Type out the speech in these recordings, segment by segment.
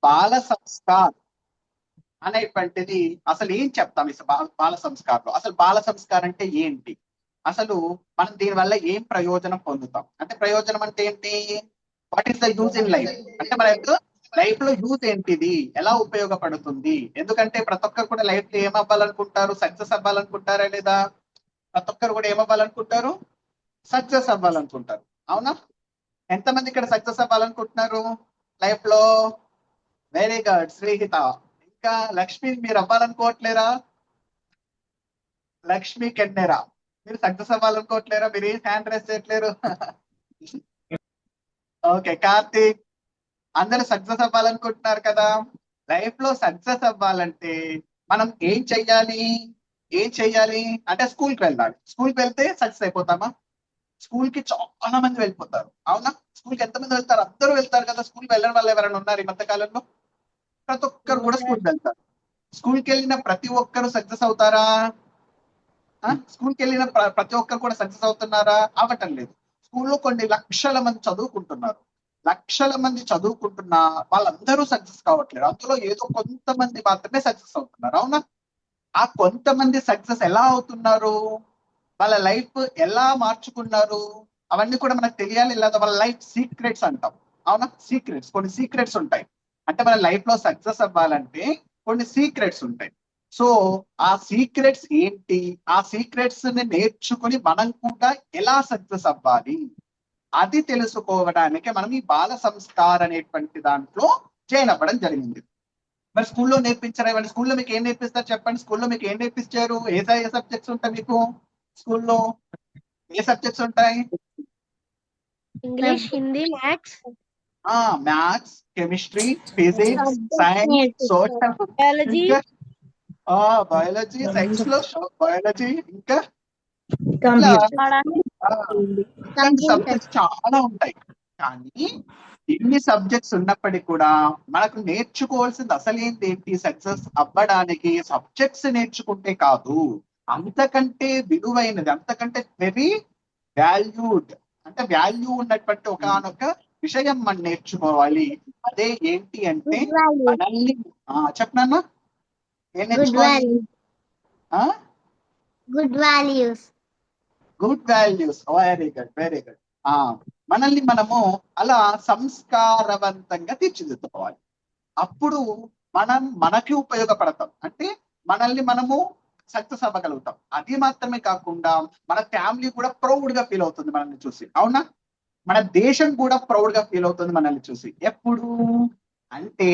బాల సంస్కార్ అనేటువంటిది అసలు ఏం చెప్తాం ఈ బాల సంస్కారంలో? అసలు బాల సంస్కారం అంటే ఏంటి? అసలు మనం దీని వల్ల ఏం ప్రయోజనం పొందుతాం? అంటే ప్రయోజనం అంటే ఏంటి? What is the use in life? అంటే మన యొక్క లైఫ్ లో యూజ్ ఏంటిది? ఎలా ఉపయోగపడుతుంది? ఎందుకంటే ప్రతి ఒక్కరు కూడా లైఫ్ లో ఏమవ్వాలనుకుంటారు? సక్సెస్ అవ్వాలనుకుంటారా లేదా? ప్రతి ఒక్కరు కూడా ఏమవ్వాలనుకుంటారు? సక్సెస్ అవ్వాలనుకుంటారు. అవునా? ఎంతమంది ఇక్కడ సక్సెస్ అవ్వాలనుకుంటున్నారు లైఫ్ లో? Very good Sreehitha. ఇంకా లక్ష్మి, మీరు అవ్వాలనుకోవట్లేరా? లక్ష్మి కెన్నెరా, మీరు సక్సెస్ అవ్వాలనుకోవట్లేరా? మీరు ఏం హ్యాండ్ రైస్ చేయట్లేరు? ఓకే కార్తీక్, అందరూ సక్సెస్ అవ్వాలనుకుంటున్నారు కదా. లైఫ్ లో సక్సెస్ అవ్వాలంటే మనం ఏం చెయ్యాలి? ఏం చెయ్యాలి అంటే స్కూల్కి వెళ్ళాలి. స్కూల్కి వెళ్తే సక్సెస్ అయిపోతామా? స్కూల్ కి చాలా మంది వెళ్ళిపోతారు. అవునా? స్కూల్ కి ఎంతమంది వెళ్తారు? అందరూ వెళ్తారు కదా. స్కూల్ వెళ్ళడం వల్ల ఎవరైనా ఉన్నారు ఈ మధ్య కాలంలో? ప్రతి ఒక్కరు కూడా స్కూల్ వెళ్తారు. స్కూల్ కి వెళ్ళిన ప్రతి ఒక్కరు సక్సెస్ అవుతారా? స్కూల్ కి వెళ్ళిన ప్రతి ఒక్కరు కూడా సక్సెస్ అవుతున్నారా? అవ్వటం లేదు. స్కూల్లో కొన్ని లక్షల మంది చదువుకుంటున్నారు. లక్షల మంది చదువుకుంటున్నా వాళ్ళందరూ సక్సెస్ కావట్లేదు. అందులో ఏదో కొంతమంది మాత్రమే సక్సెస్ అవుతున్నారు. అవునా? ఆ కొంతమంది సక్సెస్ ఎలా అవుతున్నారు? వాళ్ళ లైఫ్ ఎలా మార్చుకున్నారు? అవన్నీ కూడా మనకు తెలియాలి. లేదా వాళ్ళ లైఫ్ సీక్రెట్స్ అంటాం. అవునా? సీక్రెట్స్, కొన్ని సీక్రెట్స్ ఉంటాయి. అంటే మన లైఫ్ లో సక్సెస్ అవ్వాలంటే కొన్ని సీక్రెట్స్ ఉంటాయి. సో ఆ సీక్రెట్స్ ఏంటి? ఆ సీక్రెట్స్ ని నేర్చుకుని మనం కూడా ఎలా సక్సెస్ అవ్వాలి అది తెలుసుకోవడానికి మనం ఈ బాల సంస్కార్ అనేటువంటి దాంట్లో జాయిన్ అవ్వడం జరిగింది. మరి స్కూల్లో నేర్పించారా? ఇవ్వండి, స్కూల్లో మీకు ఏం నేర్పిస్తారు చెప్పండి. స్కూల్లో మీకు ఏం నేర్పించారు? ఏ సబ్జెక్ట్స్ ఉంటాయి మీకు స్కూల్లో? ఏ సబ్జెక్ట్స్ ఉంటాయి? English, Hindi, maths, maths, chemistry, physics, science, social, biology, ఇంకా బయాలజీ. సైన్స్ లో బయాలజీ, ఇంకా ఇలా ఆ, ఇట్లాంటి సబ్జెక్ట్స్ చాలా ఉంటాయి. కానీ ఇన్ని సబ్జెక్ట్స్ ఉన్నప్పటికీ కూడా మనకు నేర్చుకోవాల్సింది అసలు ఏంటి? సక్సెస్ అవ్వడానికి సబ్జెక్ట్స్ నేర్చుకుంటే కాదు, అంతకంటే విలువైనది, అంతకంటే వెరీ వాల్యూడ్, అంటే వాల్యూ ఉన్నటువంటి ఒకనొక విషయం మనం నేర్చుకోవాలి. అదే ఏంటి అంటే గుడ్ వాల్యూస్, మనల్ని చెప్పనన్నా ఏం గుడ్ నేర్చుకోవాలి? Values, good values. Good values. Very good, very good. మనల్ని మనము అలా సంస్కారవంతంగా తీర్చిదిద్దుకోవాలి. అప్పుడు మనం మనకి ఉపయోగపడతాం. అంటే మనల్ని మనము సక్సెస్ అవ్వగలుగుతాం. అది మాత్రమే కాకుండా మన ఫ్యామిలీ కూడా ప్రౌడ్ గా ఫీల్ అవుతుంది మనల్ని చూసి. అవునా? మన దేశం కూడా ప్రౌడ్ గా ఫీల్ అవుతుంది మనల్ని చూసి. ఎప్పుడు అంటే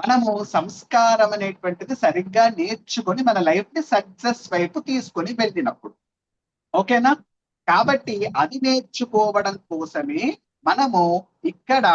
మనము సంస్కారం అనేటువంటిది సరిగ్గా నేర్చుకొని మన లైఫ్ ని సక్సెస్ వైపు తీసుకొని వెళ్ళినప్పుడు. ఓకేనా? కాబట్టి అది నేర్చుకోవడం కోసమే మనము ఇక్కడ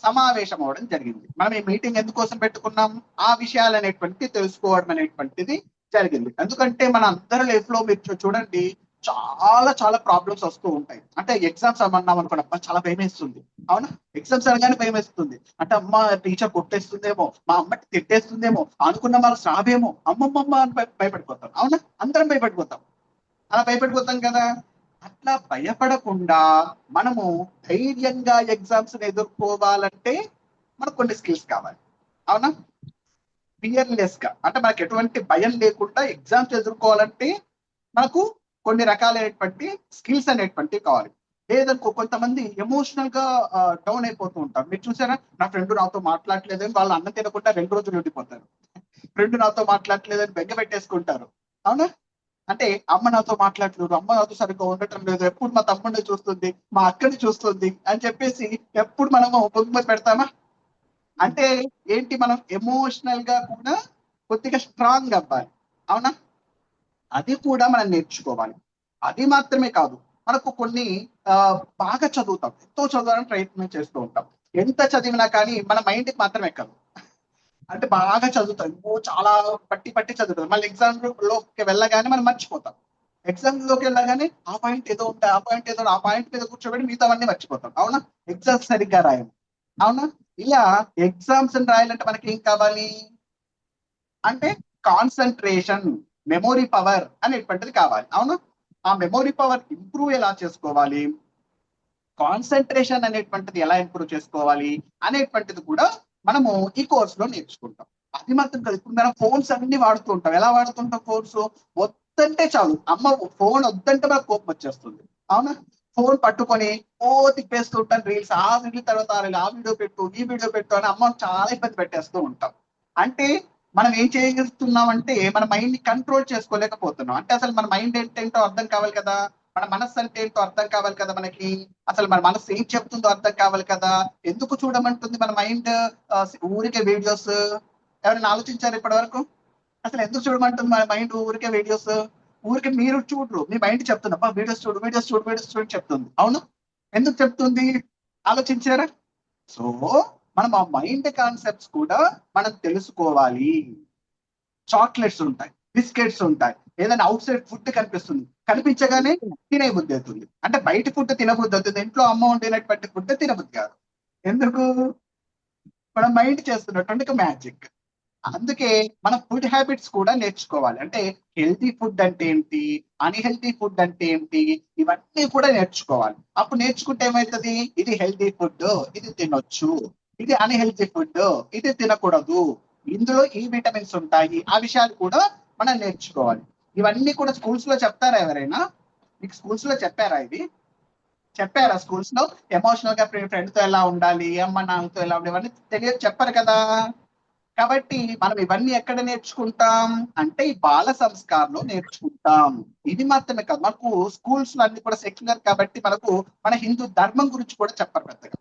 సమావేశం అవడం జరిగింది. మనం ఈ మీటింగ్ ఎందుకోసం పెట్టుకున్నాం? ఆ విషయాలు అనేటువంటి తెలుసుకోవడం అనేటువంటిది జరిగింది. ఎందుకంటే మన అందరి లైఫ్ లో మీరు చూడండి, చాలా చాలా ప్రాబ్లమ్స్ వస్తూ ఉంటాయి. అంటే ఎగ్జామ్స్ అన్నాం అనుకోండి, అబ్బా చాలా భయం వేస్తుంది. అవునా? ఎగ్జామ్స్ అనగానే భయం వేస్తుంది. అంటే అమ్మ టీచర్ కొట్టేస్తుందేమో, మా అమ్మ తిట్టేస్తుందేమో, అనుకున్న మార్క్స్ రావేమో, అమ్మమ్మమ్మ అని భయపడిపోతాం. అవునా? అందరం భయపడిపోతాం. అలా భయపడిపోతాం కదా. అట్లా భయపడకుండా మనము ధైర్యంగా ఎగ్జామ్స్ ఎదుర్కోవాలంటే మనకు కొన్ని స్కిల్స్ కావాలి. అవునా? ఫియర్లెస్ గా, అంటే మనకు ఎటువంటి భయం లేకుండా ఎగ్జామ్స్ ఎదుర్కోవాలంటే మనకు కొన్ని రకాలైనటువంటి స్కిల్స్ అనేటువంటి కావాలి. లేదనుకో కొంతమంది ఎమోషనల్ గా డౌన్ అయిపోతూ ఉంటారు. మీరు చూసారా? నా ఫ్రెండ్ నాతో మాట్లాడలేదని వాళ్ళు అన్నం తినకుండా 2 రోజులు ఉండిపోతారు. ఫ్రెండ్ నాతో మాట్లాడలేదని బెంగ పెట్టేసుకుంటారు. అవునా? అంటే అమ్మ నాతో మాట్లాడలేదు, అమ్మ నాతో సరిగ్గా ఉండటం లేదు, ఎప్పుడు మా తమ్ముడిని చూస్తుంది, మా అక్కని చూస్తుంది అని చెప్పేసి ఎప్పుడు మనము పొంగిపోయి పెడతామా? అంటే ఏంటి, మనం ఎమోషనల్ గా కూడా కొద్దిగా స్ట్రాంగ్ అవ్వాలి. అవునా? అది కూడా మనం నేర్చుకోవాలి. అది మాత్రమే కాదు, మనకు కొన్ని ఆ బాగా చదువుతాం, ఎంతో చదవడానికి ప్రయత్నం చేస్తూ ఉంటాం. ఎంత చదివినా కానీ మన మైండ్కి మాత్రం ఎక్కదు. అంటే బాగా చదువుతాం, చాలా పట్టి పట్టి చదువుతాం, మళ్ళీ ఎగ్జామ్ లోకి వెళ్ళగానే మనం మర్చిపోతాం. ఎగ్జామ్ లోకి వెళ్ళగానే ఆ పాయింట్ ఏదో ఉంటాయి, ఆ పాయింట్ ఏదో, ఆ పాయింట్ మీద కూర్చోబెట్టి మిగతావన్నీ మర్చిపోతాం. అవునా? ఎగ్జామ్స్ సరిగ్గా రాయం. అవునా? ఇలా ఎగ్జామ్స్ రాయాలంటే మనకి ఏం కావాలి అంటే కాన్సన్ట్రేషన్, మెమొరీ పవర్ అనేటువంటిది కావాలి. అవునా? ఆ మెమొరీ పవర్ ఇంప్రూవ్ ఎలా చేసుకోవాలి, కాన్సన్ట్రేషన్ అనేటువంటిది ఎలా ఇంప్రూవ్ చేసుకోవాలి అనేటువంటిది కూడా మనము ఈ కోర్స్ లో నేర్చుకుంటాం. అది మాత్రం కాదు, ఇప్పుడు మనం ఫోన్స్ అన్ని వాడుతూ ఉంటాం. ఎలా వాడుతుంటాం ఫోన్స్? వద్దంటే చాలు, అమ్మ ఫోన్ వద్దంటే మనకు కోపం వచ్చేస్తుంది, అవునా? ఫోన్ పట్టుకొని ఓ తిప్పేస్తూ ఉంటాను రీల్స్, ఆ రీల్ తర్వాత ఆ వీడియో పెట్టు, ఈ వీడియో పెట్టు అని అమ్మ చాలా ఇబ్బంది పెట్టేస్తూ ఉంటాం. అంటే మనం ఏం చేయగలుగుతున్నాం అంటే మన మైండ్ ని కంట్రోల్ చేసుకోలేకపోతున్నాం. అంటే అసలు మన మైండ్ ఏంటో అర్థం కావాలి కదా, మన మనస్సు అంటే ఏంటో అర్థం కావాలి కదా మనకి, అసలు మన మనస్సు ఏం చెప్తుందో అర్థం కావాలి కదా. ఎందుకు చూడమంటుంది మన మైండ్ ఊరికే వీడియోస్? ఎవరైనా ఆలోచించారు ఇప్పటి వరకు? అసలు ఎందుకు చూడమంటుంది మన మైండ్ ఊరికే వీడియోస్? ఊరికే మీరు చూడరు, మీ మైండ్ చెప్తుంది అబ్బా వీడియోస్ చూడు, వీడియోస్ చూడు, వీడియోస్ చూడు చెప్తుంది, అవును? ఎందుకు చెప్తుంది? ఆలోచించారా? సో మనం ఆ మైండ్ కాన్సెప్ట్స్ కూడా మనం తెలుసుకోవాలి. చాక్లెట్స్ ఉంటాయి, బిస్కెట్స్ ఉంటాయి, ఏదైనా అవుట్ సైడ్ ఫుడ్ కనిపిస్తుంది, కనిపించగానే తినే బుద్ధి అవుతుంది. అంటే బయట ఫుడ్ తినబుద్ధి అవుతుంది, ఇంట్లో అమ్మ వండినటువంటి ఫుడ్ తినబుద్ధి కాదు. ఎందుకు? మన మైండ్ చేస్తున్నటువంటి మ్యాజిక్. అందుకే మనం ఫుడ్ హ్యాబిట్స్ కూడా నేర్చుకోవాలి. అంటే హెల్తీ ఫుడ్ అంటే ఏంటి, అన్హెల్తీ ఫుడ్ అంటే ఏంటి, ఇవన్నీ కూడా నేర్చుకోవాలి. అప్పుడు నేర్చుకుంటే ఏమవుతుంది, ఇది హెల్తీ ఫుడ్ ఇది తినొచ్చు, ఇది అన్హెల్తీ ఫుడ్ ఇది తినకూడదు, ఇందులో ఈ విటమిన్స్ ఉంటాయి, ఆ విషయాలు కూడా మనం నేర్చుకోవాలి. ఇవన్నీ కూడా స్కూల్స్ లో చెప్తారా ఎవరైనా? మీకు స్కూల్స్ లో చెప్పారా ఇది? చెప్పారా స్కూల్స్ లో ఎమోషనల్ గా ఫ్రెండ్ తో ఎలా ఉండాలి, అమ్మ నాన్నతో ఎలా ఉండాలి, ఇవన్నీ తెలియదు, చెప్పారు కదా. కాబట్టి మనం ఇవన్నీ ఎక్కడ నేర్చుకుంటాం అంటే ఈ బాల సంస్కారంలో నేర్చుకుంటాం. ఇది మాత్రమే కాదు, మనకు స్కూల్స్ లో అన్ని కూడా సెక్యులర్ కాబట్టి మనకు మన హిందూ ధర్మం గురించి కూడా చెప్పరు పెద్దగా.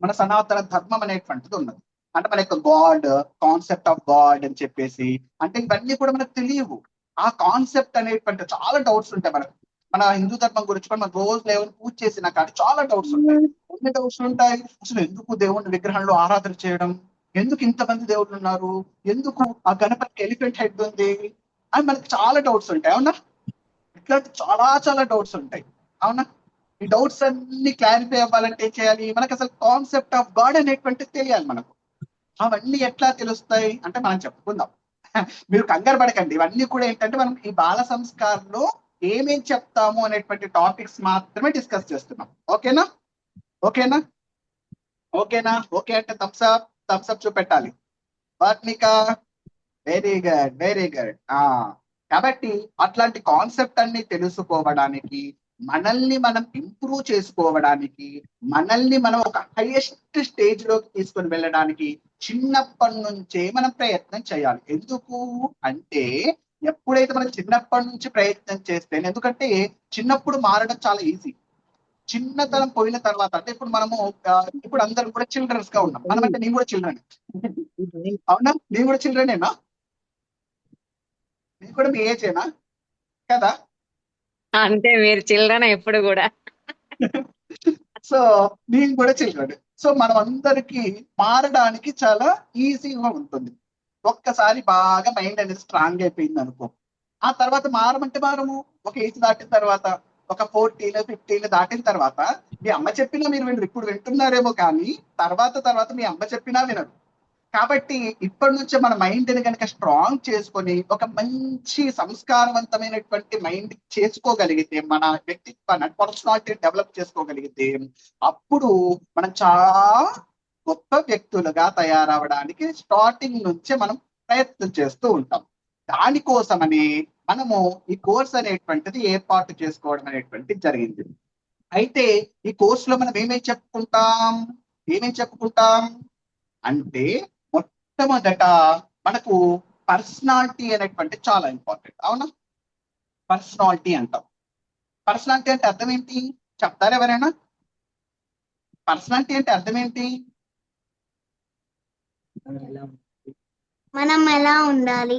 మన సనాతన ధర్మం అనేటువంటిది ఉన్నది. అంటే మన యొక్క గాడ్, కాన్సెప్ట్ ఆఫ్ గాడ్ అని చెప్పేసి, అంటే ఇవన్నీ కూడా మనకు తెలియవు. ఆ కాన్సెప్ట్ అనేటువంటి చాలా డౌట్స్ ఉంటాయి మనకు. మన హిందూ ధర్మం గురించి కూడా మన రోజు లేవని పూజ చేసిన కానీ చాలా డౌట్స్ ఉంటాయి. ఎన్ని డౌట్స్ ఉంటాయి? అసలు ఎందుకు దేవుని విగ్రహంలో ఆరాధన చేయడం, ఎందుకు ఇంతమంది దేవుళ్ళు ఉన్నారు, ఎందుకు ఆ గణపతికి ఎలిఫెంట్ హెడ్ ఉంది అని మనకి చాలా డౌట్స్ ఉంటాయి, అవునా? ఇట్లాంటి చాలా చాలా డౌట్స్ ఉంటాయి, అవునా? ఈ డౌట్స్ అన్ని క్లారిఫై అవ్వాలంటే ఏం చేయాలి? మనకు అసలు కాన్సెప్ట్ ఆఫ్ గాడ్ అనేటువంటిది తెలియాలి మనకు. అవన్నీ ఎట్లా తెలుస్తాయి అంటే మనం చెప్పుకుందాం. మీరు కంగారు పడకండి, ఇవన్నీ కూడా ఏంటంటే మనం ఈ బాల సంస్కారంలో ఏమేం చెప్తాము అనేటువంటి టాపిక్స్ మాత్రమే డిస్కస్ చేస్తున్నాం. ఓకేనా? ఓకేనా? ఓకేనా? ఓకే అంటే థమ్స్ అప్ చూపెట్టాలి. Varnika, very good, very good. కాబట్టి అట్లాంటి కాన్సెప్ట్ అన్ని తెలుసుకోవడానికి, మనల్ని మనం ఇంప్రూవ్ చేసుకోవడానికి, మనల్ని మనం ఒక హైయెస్ట్ స్టేజ్ లోకి తీసుకొని వెళ్ళడానికి చిన్నప్పటి నుంచే మనం ప్రయత్నం చేయాలి. ఎందుకు అంటే ఎప్పుడైతే మనం చిన్నప్పటి నుంచి ప్రయత్నం చేస్తే, ఎందుకంటే చిన్నప్పుడు మారడం చాలా ఈజీ. చిన్నతనం పోయిన తర్వాత అంటే ఇప్పుడు మనము ఇప్పుడు అందరం కూడా చిల్డ్రన్స్ గా ఉన్నాం. మనం అంటే నేను కూడా చిల్డ్రన్, అవునా? నేను కూడా చిల్డ్రనేనా? నేను కూడా మీ ఏజేనా కదా? అంటే మీరు చిల్డ్రన్ ఎప్పుడు కూడా. సో నేను కూడా చిల్డ్రన్. సో మనం అందరికి మారడానికి చాలా ఈజీగా ఉంటుంది. ఒక్కసారి బాగా మైండ్ అనేది స్ట్రాంగ్ అయిపోయింది అనుకో, ఆ తర్వాత మారమంటే మారము. ఒక ఏజ్ దాటిన తర్వాత, ఒక 14, 15 దాటిన తర్వాత మీ అమ్మ చెప్పినా మీరు వినరు. ఇప్పుడు వింటున్నారేమో కానీ తర్వాత మీ అమ్మ చెప్పినా వినరు. కాబట్టి ఇప్పటి నుంచే మన మైండ్ ని కనుక స్ట్రాంగ్ చేసుకొని ఒక మంచి సంస్కారవంతమైనటువంటి మైండ్ చేసుకోగలిగితే, మన వ్యక్తిత్వాన్ని పర్సనాలిటీ డెవలప్ చేసుకోగలిగితే, అప్పుడు మనం చాలా గొప్ప వ్యక్తులుగా తయారవడానికి స్టార్టింగ్ నుంచే మనం ప్రయత్నం చేస్తూ ఉంటాం. దానికోసమని మనము ఈ కోర్స్ అనేటువంటిది ఏర్పాటు చేసుకోవడం అనేటువంటిది జరిగింది. అయితే ఈ కోర్సులో మనం ఏమేం చెప్పుకుంటాం అంటే మొట్టమొదట మనకు పర్సనాలిటీ అనేటువంటి చాలా ఇంపార్టెంట్, అవునా? పర్సనాలిటీ అంటాం. పర్సనాలిటీ అంటే అర్థం ఏంటి చెప్తారా ఎవరైనా? పర్సనాలిటీ అంటే అర్థం ఏంటి? మనం ఎలా ఉండాలి?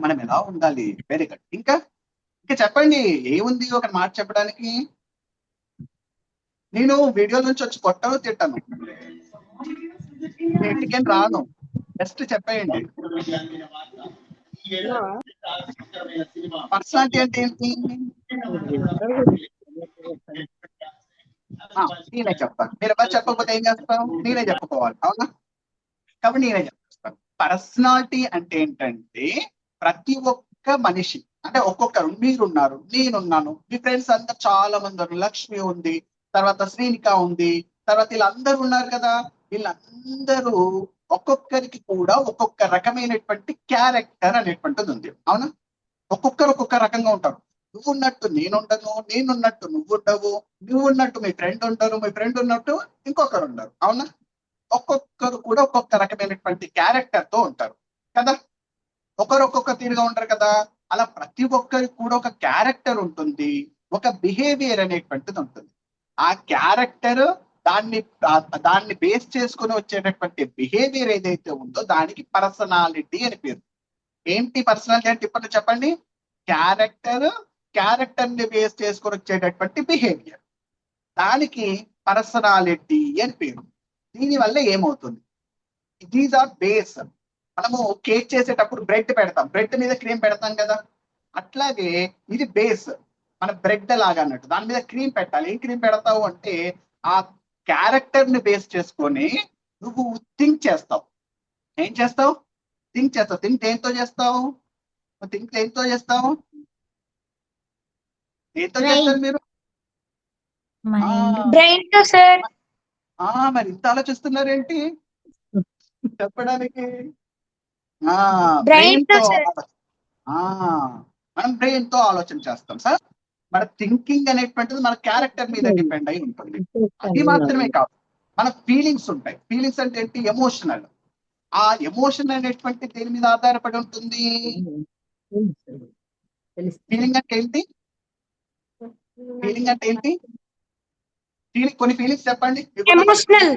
మనం ఎలా ఉండాలి. Very good. ఇంకా చెప్పండి, ఏముంది ఒక మాట చెప్పడానికి? నేను వీడియో నుంచి వచ్చి కొట్టను తిట్టాను, మీ ఇంటికేం రాను, జస్ట్ చెప్పేయండి. పర్సనాలిటీ అంటే ఏంటి? నేనే చెప్తాను. మీరు ఎవరు చెప్పకపోతే ఏం చేస్తాం? నేనే చెప్పుకోవాలి, అవునా? కాబట్టి నేనే చెప్తాను. పర్సనాలిటీ అంటే ఏంటంటే ప్రతి ఒక్క మనిషి, అంటే ఒక్కొక్కరు, మీరున్నారు, నేనున్నాను, మీ ఫ్రెండ్స్ అందరు చాలా మంది ఉన్నారు, లక్ష్మి ఉంది, తర్వాత శ్రీనిక ఉంది, తర్వాత వీళ్ళందరూ ఉన్నారు కదా. వీళ్ళందరూ ఒక్కొక్కరికి కూడా ఒక్కొక్క రకమైనటువంటి క్యారెక్టర్ అనేటువంటిది ఉంది. అవునా? ఒక్కొక్కరు ఒక్కొక్క రకంగా ఉంటారు. నువ్వు ఉన్నట్టు నేనుండను, నేనున్నట్టు నువ్వు ఉండవు, నువ్వు ఉన్నట్టు మీ ఫ్రెండ్ ఉంటారు, మీ ఫ్రెండ్ ఉన్నట్టు ఇంకొకరు ఉండరు. అవునా? ఒక్కొక్కరు కూడా ఒక్కొక్క రకమైనటువంటి క్యారెక్టర్ తో ఉంటారు కదా. ఒకరు ఒక్కొక్క తీరుగా ఉంటారు కదా. అలా ప్రతి ఒక్కరికి కూడా ఒక క్యారెక్టర్ ఉంటుంది, ఒక బిహేవియర్ అనేటువంటిది ఉంటుంది. ఆ క్యారెక్టర్ దాన్ని బేస్ చేసుకుని వచ్చేటటువంటి బిహేవియర్ ఏదైతే ఉందో దానికి పర్సనాలిటీ అని పేరు. ఏంటి పర్సనాలిటీ అంటే ఇప్పుడు చెప్పండి. క్యారెక్టర్ ని బేస్ చేసుకుని వచ్చేటటువంటి బిహేవియర్, దానికి పర్సనాలిటీ అని పేరు. దీనివల్ల ఏమవుతుంది, దీస్ ఆర్ బేస్. మనము కేక్ చేసేటప్పుడు బ్రెడ్ పెడతాం, బ్రెడ్ మీద క్రీమ్ పెడతాం కదా. అట్లాగే ఇది బేస్, మన బ్రెడ్ లాగా అన్నట్టు దాని మీద క్రీమ్ పెట్టాలి. ఏం క్రీమ్ పెడతావు అంటే ఆ క్యారెక్టర్ ని బేస్ చేసుకొని నువ్వు థింక్ చేస్తావు. ఏం చేస్తావు? థింక్ చేస్తావు. థింక్ దేంతో చేస్తావు? థింక్ దేంతో చేస్తావు? దేంతో చేస్తారు మీరు? బ్రెయిన్ తో సార్. మరి ఇంత ఆలోచిస్తున్నారేంటి చెప్పడానికి? బ్రెయిన్ తో మనం బ్రెయిన్ తో ఆలోచన చేస్తాం సార్. మన థింకింగ్ అనేటువంటిది మన క్యారెక్టర్ మీద డిపెండ్ అయి ఉంటుంది. అది మాత్రమే కాదు, మన ఫీలింగ్స్ ఉంటాయి. ఫీలింగ్స్ అంటే ఏంటి? ఎమోషనల్. ఆ ఎమోషన్ అనేటువంటి దేని మీద ఆధారపడి ఉంటుంది? ఫీలింగ్ అంటే ఏంటి? ఫీలింగ్ అంటే ఏంటి? కొన్ని ఫీలింగ్స్ చెప్పండి. ఎమోషనల్.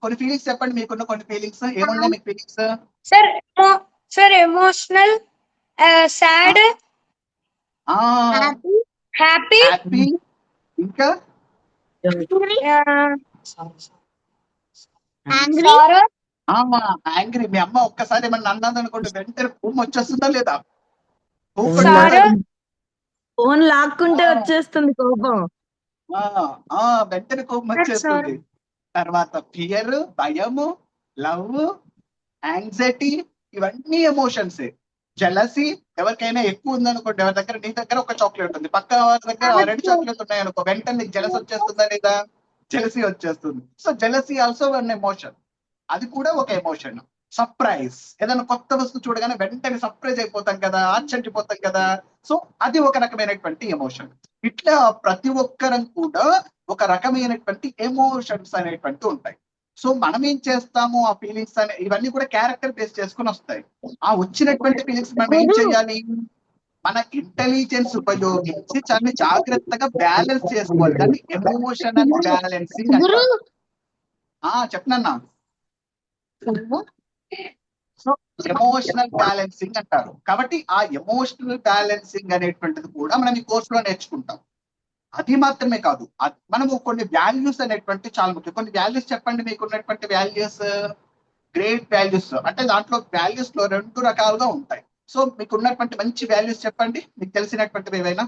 కొన్ని ఫీలింగ్స్ చెప్పండి. మీకున్న కొన్ని ఫీలింగ్స్ ఏమున్నాయి మీకు feelings? Sir emotional, sad, happy, ఇంకా యాంగ్రీ. మీ అమ్మ ఒక్కసారి ఏమన్నా అన్నది అనుకోండి వెంటనే కోపం వచ్చేస్తుందా లేదా? ఫోన్ లాక్కుంటే వచ్చేస్తుంది కోపం. వెంటనే కోపం వచ్చేస్తుంది. తర్వాత ఫియర్, భయము, లవ్, యాంగ్జైటీ, ఇవన్నీ ఎమోషన్స్. జెలసీ, ఎవరికైనా ఎక్కువ ఉందనుకోండి, ఎవరి దగ్గర నీ దగ్గర ఒక చాక్లెట్ ఉంది, పక్క వారి దగ్గర 2 చాక్లెట్ ఉన్నాయి అనుకో, వెంటనే నీకు జెలస్ వచ్చేస్తుందా లేదా? జెలసీ వచ్చేస్తుంది. So jealousy also one emotion, అది కూడా ఒక ఎమోషన్. సర్ప్రైజ్, ఏదైనా కొత్త వస్తువు చూడగానే వెంటనే సర్ప్రైజ్ అయిపోతాం కదా, ఆశ్చర్యపోతాం కదా. సో అది ఒక రకమైనటువంటి ఎమోషన్. ఇట్లా ప్రతి ఒక్కరం కూడా ఒక రకమైనటువంటి ఎమోషన్స్ అనేటువంటి ఉంటాయి. సో మనం ఏం చేస్తాము, ఆ ఫీలింగ్స్ ఇవన్నీ కూడా క్యారెక్టర్ బేస్ చేసుకుని వస్తాయి. ఆ వచ్చినటువంటి ఫీలింగ్స్ మనం ఏం చేయాలి? మన ఇంటెలిజెన్స్ ఉపయోగించి చాలా జాగ్రత్తగా బ్యాలెన్స్ చేసుకోవాలి. దాన్ని ఎమోషనల్ బ్యాలెన్సింగ్ అంటారు. చెప్పనన్నా. సో ఎమోషనల్ బ్యాలెన్సింగ్ అంటారు. కాబట్టి ఆ ఎమోషనల్ బ్యాలెన్సింగ్ అనేటువంటిది కూడా మనం ఈ కోర్సులో నేర్చుకుంటాం. అది మాత్రమే కాదు, మనము కొన్ని వాల్యూస్ అనేటువంటి చాలా ముఖ్యం. కొన్ని వాల్యూస్ చెప్పండి, మీకు ఉన్నటువంటి వాల్యూస్. గ్రేట్ వాల్యూస్ అంటే దాంట్లో వాల్యూస్ లో 2 రకాలుగా ఉంటాయి. సో మీకు ఉన్నటువంటి మంచి వాల్యూస్ చెప్పండి, మీకు తెలిసినటువంటివి ఏవైనా.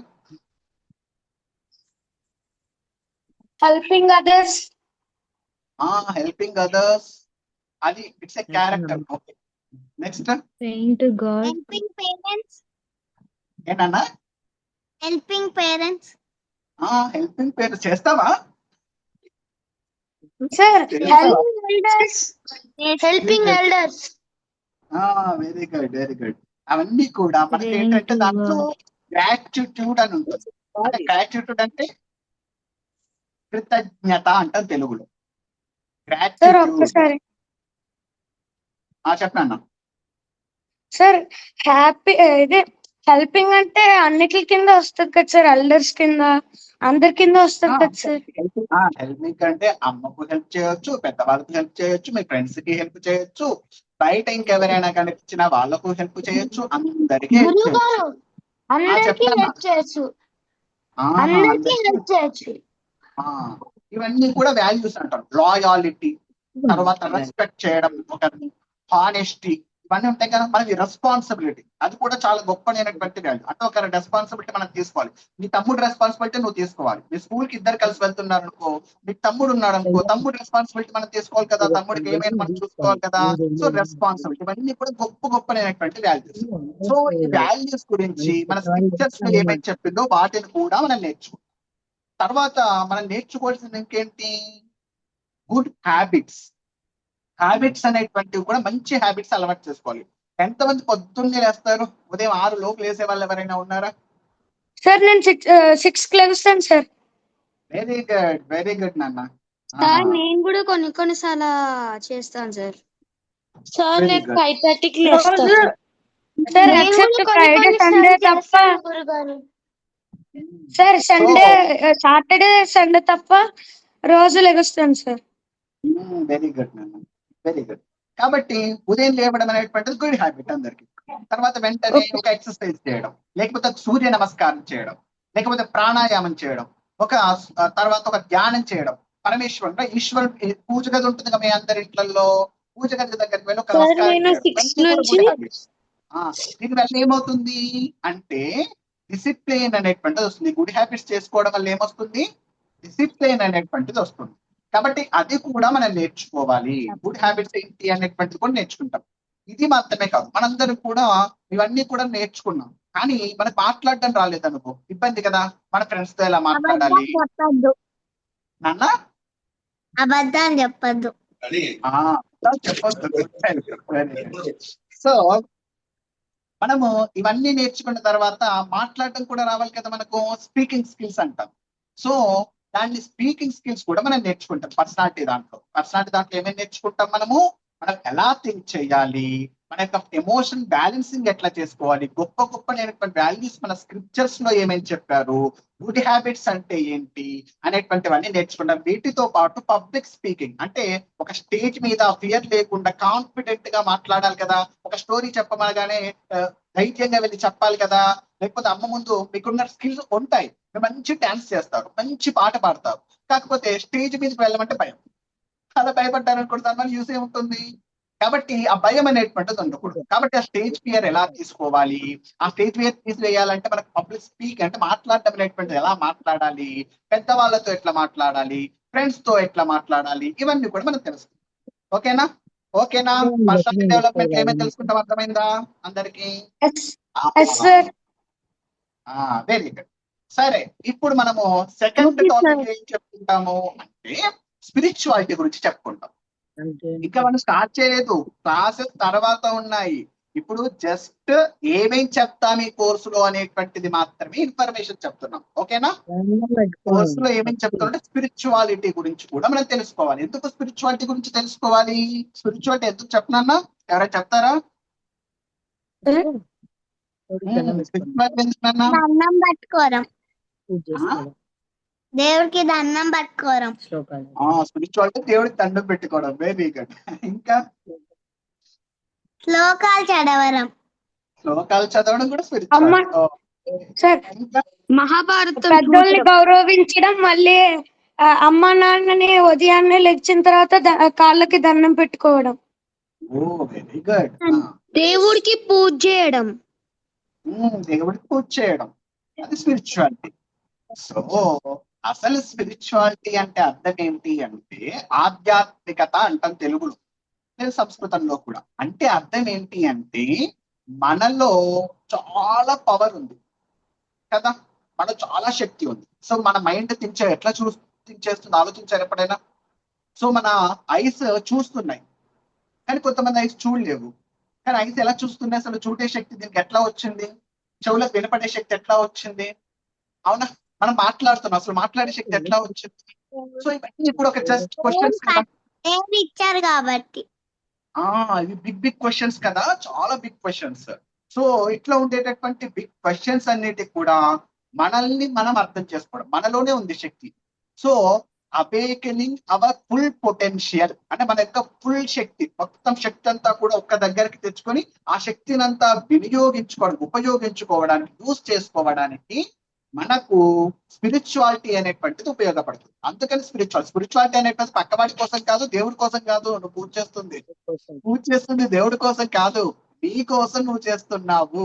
Helping others. హెల్పింగ్ అదర్స్, అది it's a character. Okay, next. Praying to God. Helping parents. ఏంటన్నా? Helping parents. హెల్పింగ్ పేరెంట్స్ చేస్తావా sir helping elders. Very good, very good. అవన్నీ కూడా మనకి ఏంటంటే దాంట్లో గ్రాటిట్యూడ్ అని ఉంటుంది. అంటే గ్రాటిట్యూడ్ అంటే కృతజ్ఞత అంటాం తెలుగులో. గ్రాటిట్యూడ్. చెప్పనా సార్? హ్యాపీ ఇదే హెల్పింగ్ అంటే అన్నిటి కింద వస్తుంది కదా సార్, ఎల్డర్స్ కింద అందరి కింద వస్తుంది కదా సార్. హెల్పింగ్ అంటే అమ్మకు హెల్ప్ చేయొచ్చు, పెద్దవాళ్ళకి హెల్ప్ చేయొచ్చు, మీ ఫ్రెండ్స్ కి హెల్ప్ చేయొచ్చు, బయట ఇంకెవరైనా కనిపించిన వాళ్ళకు హెల్ప్ చేయొచ్చు, అందరికీ హెల్ప్ చేయొచ్చు. ఇవన్నీ కూడా వాల్యూస్ అంటారు. లాయాలిటీ, తర్వాత రెస్పెక్ట్ చేయడం, ఒక హానెస్టీ, ఇవన్నీ ఉంటాయి కదా. మనకి రెస్పాన్సిబిలిటీ, అది కూడా చాలా గొప్పనైనటువంటి వాల్యూ. అంటే ఒక రెస్పాన్సిబిలిటీ మనం తీసుకోవాలి. నీ తమ్ముడు రెస్పాన్సిబిలిటీ నువ్వు తీసుకోవాలి. మీ స్కూల్ కి ఇద్దరు కలిసి వెళ్తున్నారు అనుకో, మీ తమ్ముడు ఉన్నాడు అనుకో, తమ్ముడు రెస్పాన్సిబిలిటీ మనం తీసుకోవాలి కదా, తమ్ముడికి ఏమైనా మనం చూసుకోవాలి కదా. సో రెస్పాన్సిబిలిటీ, ఇవన్నీ కూడా గొప్పనైనటువంటి వాల్యూస్. సో ఈ వాల్యూస్ గురించి మన స్క్రిప్చర్స్ లో ఏమైతే చెప్పిందో వాటిని కూడా మనం నేర్చుకుంటాం. తర్వాత మనం నేర్చుకోవాల్సింది ఇంకేంటి? Good habits. హ్యాబిట్స్ అనేటువంటివి కూడా మంచి హ్యాబిట్స్ అలవాటు చేసుకోవాలి. ఎంతమంది పొద్దున్నే లేస్తారు? ఉదయం 6 లోపు లేసే వాళ్ళు ఎవరైనా ఉన్నారా? సార్ నేను 6 కి లెగుస్తాను sir. Very good, very good నాన్న. సార్ నేను కూడా కొన్నిసార్లు చేస్తాను సార్. సార్ Very నేను good. 5:30కి లేస్తాను సార్. ఎక్సెప్ట్ ఫ్రైడే సండే తప్ప సార్. సండే సాటర్డే సండే తప్ప రోజు లెగుస్తాను సార్. వెరీ గుడ్ నాన్న, వెరీ గుడ్. కాబట్టి ఉదయం లేవడం అనేటువంటిది గుడ్ హ్యాబిట్ అందరికి. తర్వాత వెంటనే ఒక ఎక్సర్సైజ్ చేయడం, లేకపోతే సూర్య నమస్కారం చేయడం, లేకపోతే ప్రాణాయామం చేయడం, తర్వాత ఒక ధ్యానం చేయడం. పరమేశ్వరుడు ఈశ్వరుడు పూజ గది ఉంటుంది కదా మీ అందరి ఇంట్లో, పూజ గది దగ్గరికి వెళ్ళి ఒక నమస్కారం నేను చేయడం. 6 ఇవన్నీ కూడా నుంచి good habits. దీనివల్ల ఏమవుతుంది అంటే డిసిప్లిన్ అనేటువంటిది వస్తుంది. గుడ్ హ్యాబిట్స్ చేసుకోవడం వల్ల ఏమొస్తుంది? డిసిప్లిన్ అనేటువంటిది వస్తుంది. కాబట్టి అది కూడా మనం నేర్చుకోవాలి. గుడ్ హ్యాబిట్స్ ఏంటి అనేటువంటిది కూడా నేర్చుకుంటాం. ఇది మాత్రమే కాదు, మనందరం కూడా ఇవన్నీ కూడా నేర్చుకున్నాం, కానీ మనకు మాట్లాడడం రాలేదనుకో ఇబ్బంది కదా. మన ఫ్రెండ్స్ తో ఎలా మాట్లాడాలి చెప్పద్దు, నాన్న? అబద్ధాలు చెప్పద్దు. చెప్పొద్దు. సో మనము ఇవన్నీ నేర్చుకున్న తర్వాత మాట్లాడడం కూడా రావాలి కదా మనకు. స్పీకింగ్ స్కిల్స్ అంటాం. సో దాన్ని స్పీకింగ్ స్కిల్స్ కూడా మనం నేర్చుకుంటాం. పర్సనాలిటీ దాంట్లో ఏమేమి నేర్చుకుంటాం మనము? మనం ఎలా థింక్ చేయాలి, మన యొక్క ఎమోషన్ బ్యాలెన్సింగ్ ఎట్లా చేసుకోవాలి, గొప్ప వాల్యూస్ మన స్క్రిప్చర్స్ లో ఏమేమి చెప్పారు, గుడ్ హ్యాబిట్స్ అంటే ఏంటి అనేటువంటివన్నీ నేర్చుకుంటాం. వీటితో పాటు పబ్లిక్ స్పీకింగ్ అంటే ఒక స్టేజ్ మీద ఫియర్ లేకుండా కాన్ఫిడెంట్ గా మాట్లాడాలి కదా. ఒక స్టోరీ చెప్పమనగానే ధైర్యంగా వెళ్ళి చెప్పాలి కదా. లేకపోతే అమ్మ ముందు మీకున్న స్కిల్స్ ఉంటాయి, మీరు మంచి డాన్స్ చేస్తారు, మంచి పాట పాడతారు, కాకపోతే స్టేజ్ మీదకి వెళ్ళమంటే భయం. అలా భయపడ్డారు అనుకుంటే దానివల్ల యూస్ ఏముంటుంది? కాబట్టి ఆ భయం అనేటువంటిది ఉండకూడదు. కాబట్టి ఆ స్టేజ్ ఫియర్ ఎలా తీసుకోవాలి, ఆ స్టేజ్ ఫియర్ తీసివేయాలంటే మనకు పబ్లిక్ స్పీక్ అంటే మాట్లాడడం అనేటువంటిది ఎలా మాట్లాడాలి, పెద్దవాళ్ళతో ఎట్లా మాట్లాడాలి, ఫ్రెండ్స్ తో ఎట్లా మాట్లాడాలి, ఇవన్నీ కూడా మనకు తెలుస్తుంది. ఓకేనా? పర్సనాలిటీ డెవలప్మెంట్ ఏమేమి తెలుసుకుంటాం, అర్థమైందా అందరికి? Very good. సరే, ఇప్పుడు మనము సెకండ్ టాపిక్ ఏం చెప్పుకుంటాము అంటే స్పిరిచువాలిటీ గురించి చెప్పుకుంటాం. ఇంకా మనం స్టార్ట్ చేయలేదు, క్లాసెస్ తర్వాత ఉన్నాయి. ఇప్పుడు జస్ట్ ఏమేం చెప్తాం ఈ కోర్సులో అనేటువంటిది మాత్రమే ఇన్ఫర్మేషన్ చెప్తున్నాం. ఓకేనా? కోర్సులో ఏమేమి చెప్తామంటే స్పిరిచువాలిటీ గురించి కూడా మనం తెలుసుకోవాలి. ఎందుకు స్పిరిచువాలిటీ గురించి తెలుసుకోవాలి? స్పిరిచువాలిటీ ఎందుకు చెప్పనన్నా ఎవరైనా చెప్తారా? స్పిరిచువాలిటీ ఎందుకన్నా? దండం పట్టుకోరం, దేవుడికి దండం పట్టుకోరం. స్పిరిచువాలిటీ దేవుడికి దండం పెట్టుకోవడం. Very good. ఇంకా శ్లోకాలు చదవడం కూడా స్పిరిచువాలిటీ. మహాభారతం పెద్దోళ్ళని గౌరవించడం, మళ్ళీ అమ్మ నాన్నని ఉదయాన్నే లెచ్చిన తర్వాత కాళ్ళకి దండం పెట్టుకోవడం. Very good. దేవుడికి పూజ చేయడం. అది స్పిరిచువాలిటీ. సో అసలు స్పిరిచువాలిటీ అంటే అర్థం ఏంటి అంటే ఆధ్యాత్మికత అంటాం తెలుగులో, లేదు సంస్కృతంలో కూడా. అంటే అర్థం ఏంటి అంటే మనలో చాలా పవర్ ఉంది కదా, మనలో చాలా శక్తి ఉంది. సో మన మైండ్ ఎట్లా థింక్ ఆలోచించారు ఎప్పుడైనా? సో మన ఐస్ చూస్తున్నాయి, కానీ కొంతమంది ఐస్ చూడలేవు. కానీ ఐస్ ఎలా చూస్తున్నాయి? అసలు చూడే శక్తి దీనికి ఎట్లా వచ్చింది? చెవులకు వినపడే శక్తి ఎట్లా వచ్చింది? అవునా? మనం మాట్లాడుతున్నాం, అసలు మాట్లాడే శక్తి ఎట్లా వచ్చింది? సో ఇవన్నీ ఇప్పుడు ఒక జస్ట్ క్వశ్చన్స్ ఇచ్చారు కాబట్టి ఇవి బిగ్ క్వశ్చన్స్ కదా, చాలా బిగ్ క్వశ్చన్స్. సో ఇట్లా ఉండేటటువంటి బిగ్ క్వశ్చన్స్ అన్నిటికి కూడా మనల్ని మనం అర్థం చేసుకోవడం, మనలోనే ఉంది శక్తి. So awakening our full potential అంటే మన యొక్క ఫుల్ శక్తి, మొత్తం శక్తి అంతా కూడా ఒక్క దగ్గరికి తెచ్చుకొని ఆ శక్తిని అంతా ఉపయోగించుకోవడానికి, యూజ్ చేసుకోవడానికి మనకు స్పిరిచువాలిటీ అనేటువంటిది ఉపయోగపడుతుంది. అందుకని స్పిరిచువాలిటీ అనేటువంటిది పక్కవాడి కోసం కాదు, దేవుడి కోసం కాదు. నువ్వు పూజ చేస్తుంది దేవుడి కోసం కాదు, నీ కోసం నువ్వు చేస్తున్నావు.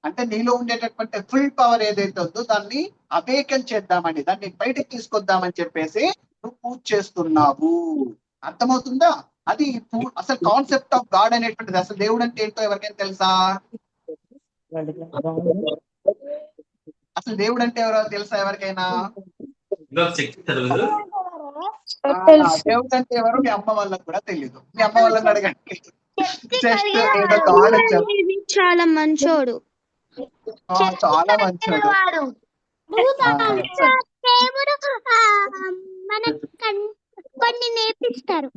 అంటే నీలో ఉండేటటువంటి ఫుల్ పవర్ ఏదైతే ఉందో దాన్ని అవేకం చేద్దామని, దాన్ని బయటకు తీసుకొద్దామని చెప్పేసి నువ్వు పూజ చేస్తున్నావు. అర్థమవుతుందా? అది అసలు కాన్సెప్ట్ ఆఫ్ గాడ్ అనేటువంటిది. అసలు దేవుడు అంటే ఏంటో ఎవరికైనా తెలుసా? అసలు దేవుడు అంటే ఎవరో తెలుసా ఎవరికైనా? తెలుసు. దేవుడు అంటే ఎవరు మీ అమ్మ వాళ్ళకి కూడా తెలియదు. మీ అమ్మ వాళ్ళని అడగండి. జస్ట్ ఏదో గాడ్ అని చెప్పి ఇది చాలా మంచోడు. చాలా మంచోడు. దేవుడు మనకు కొన్ని నేర్పిస్తారు.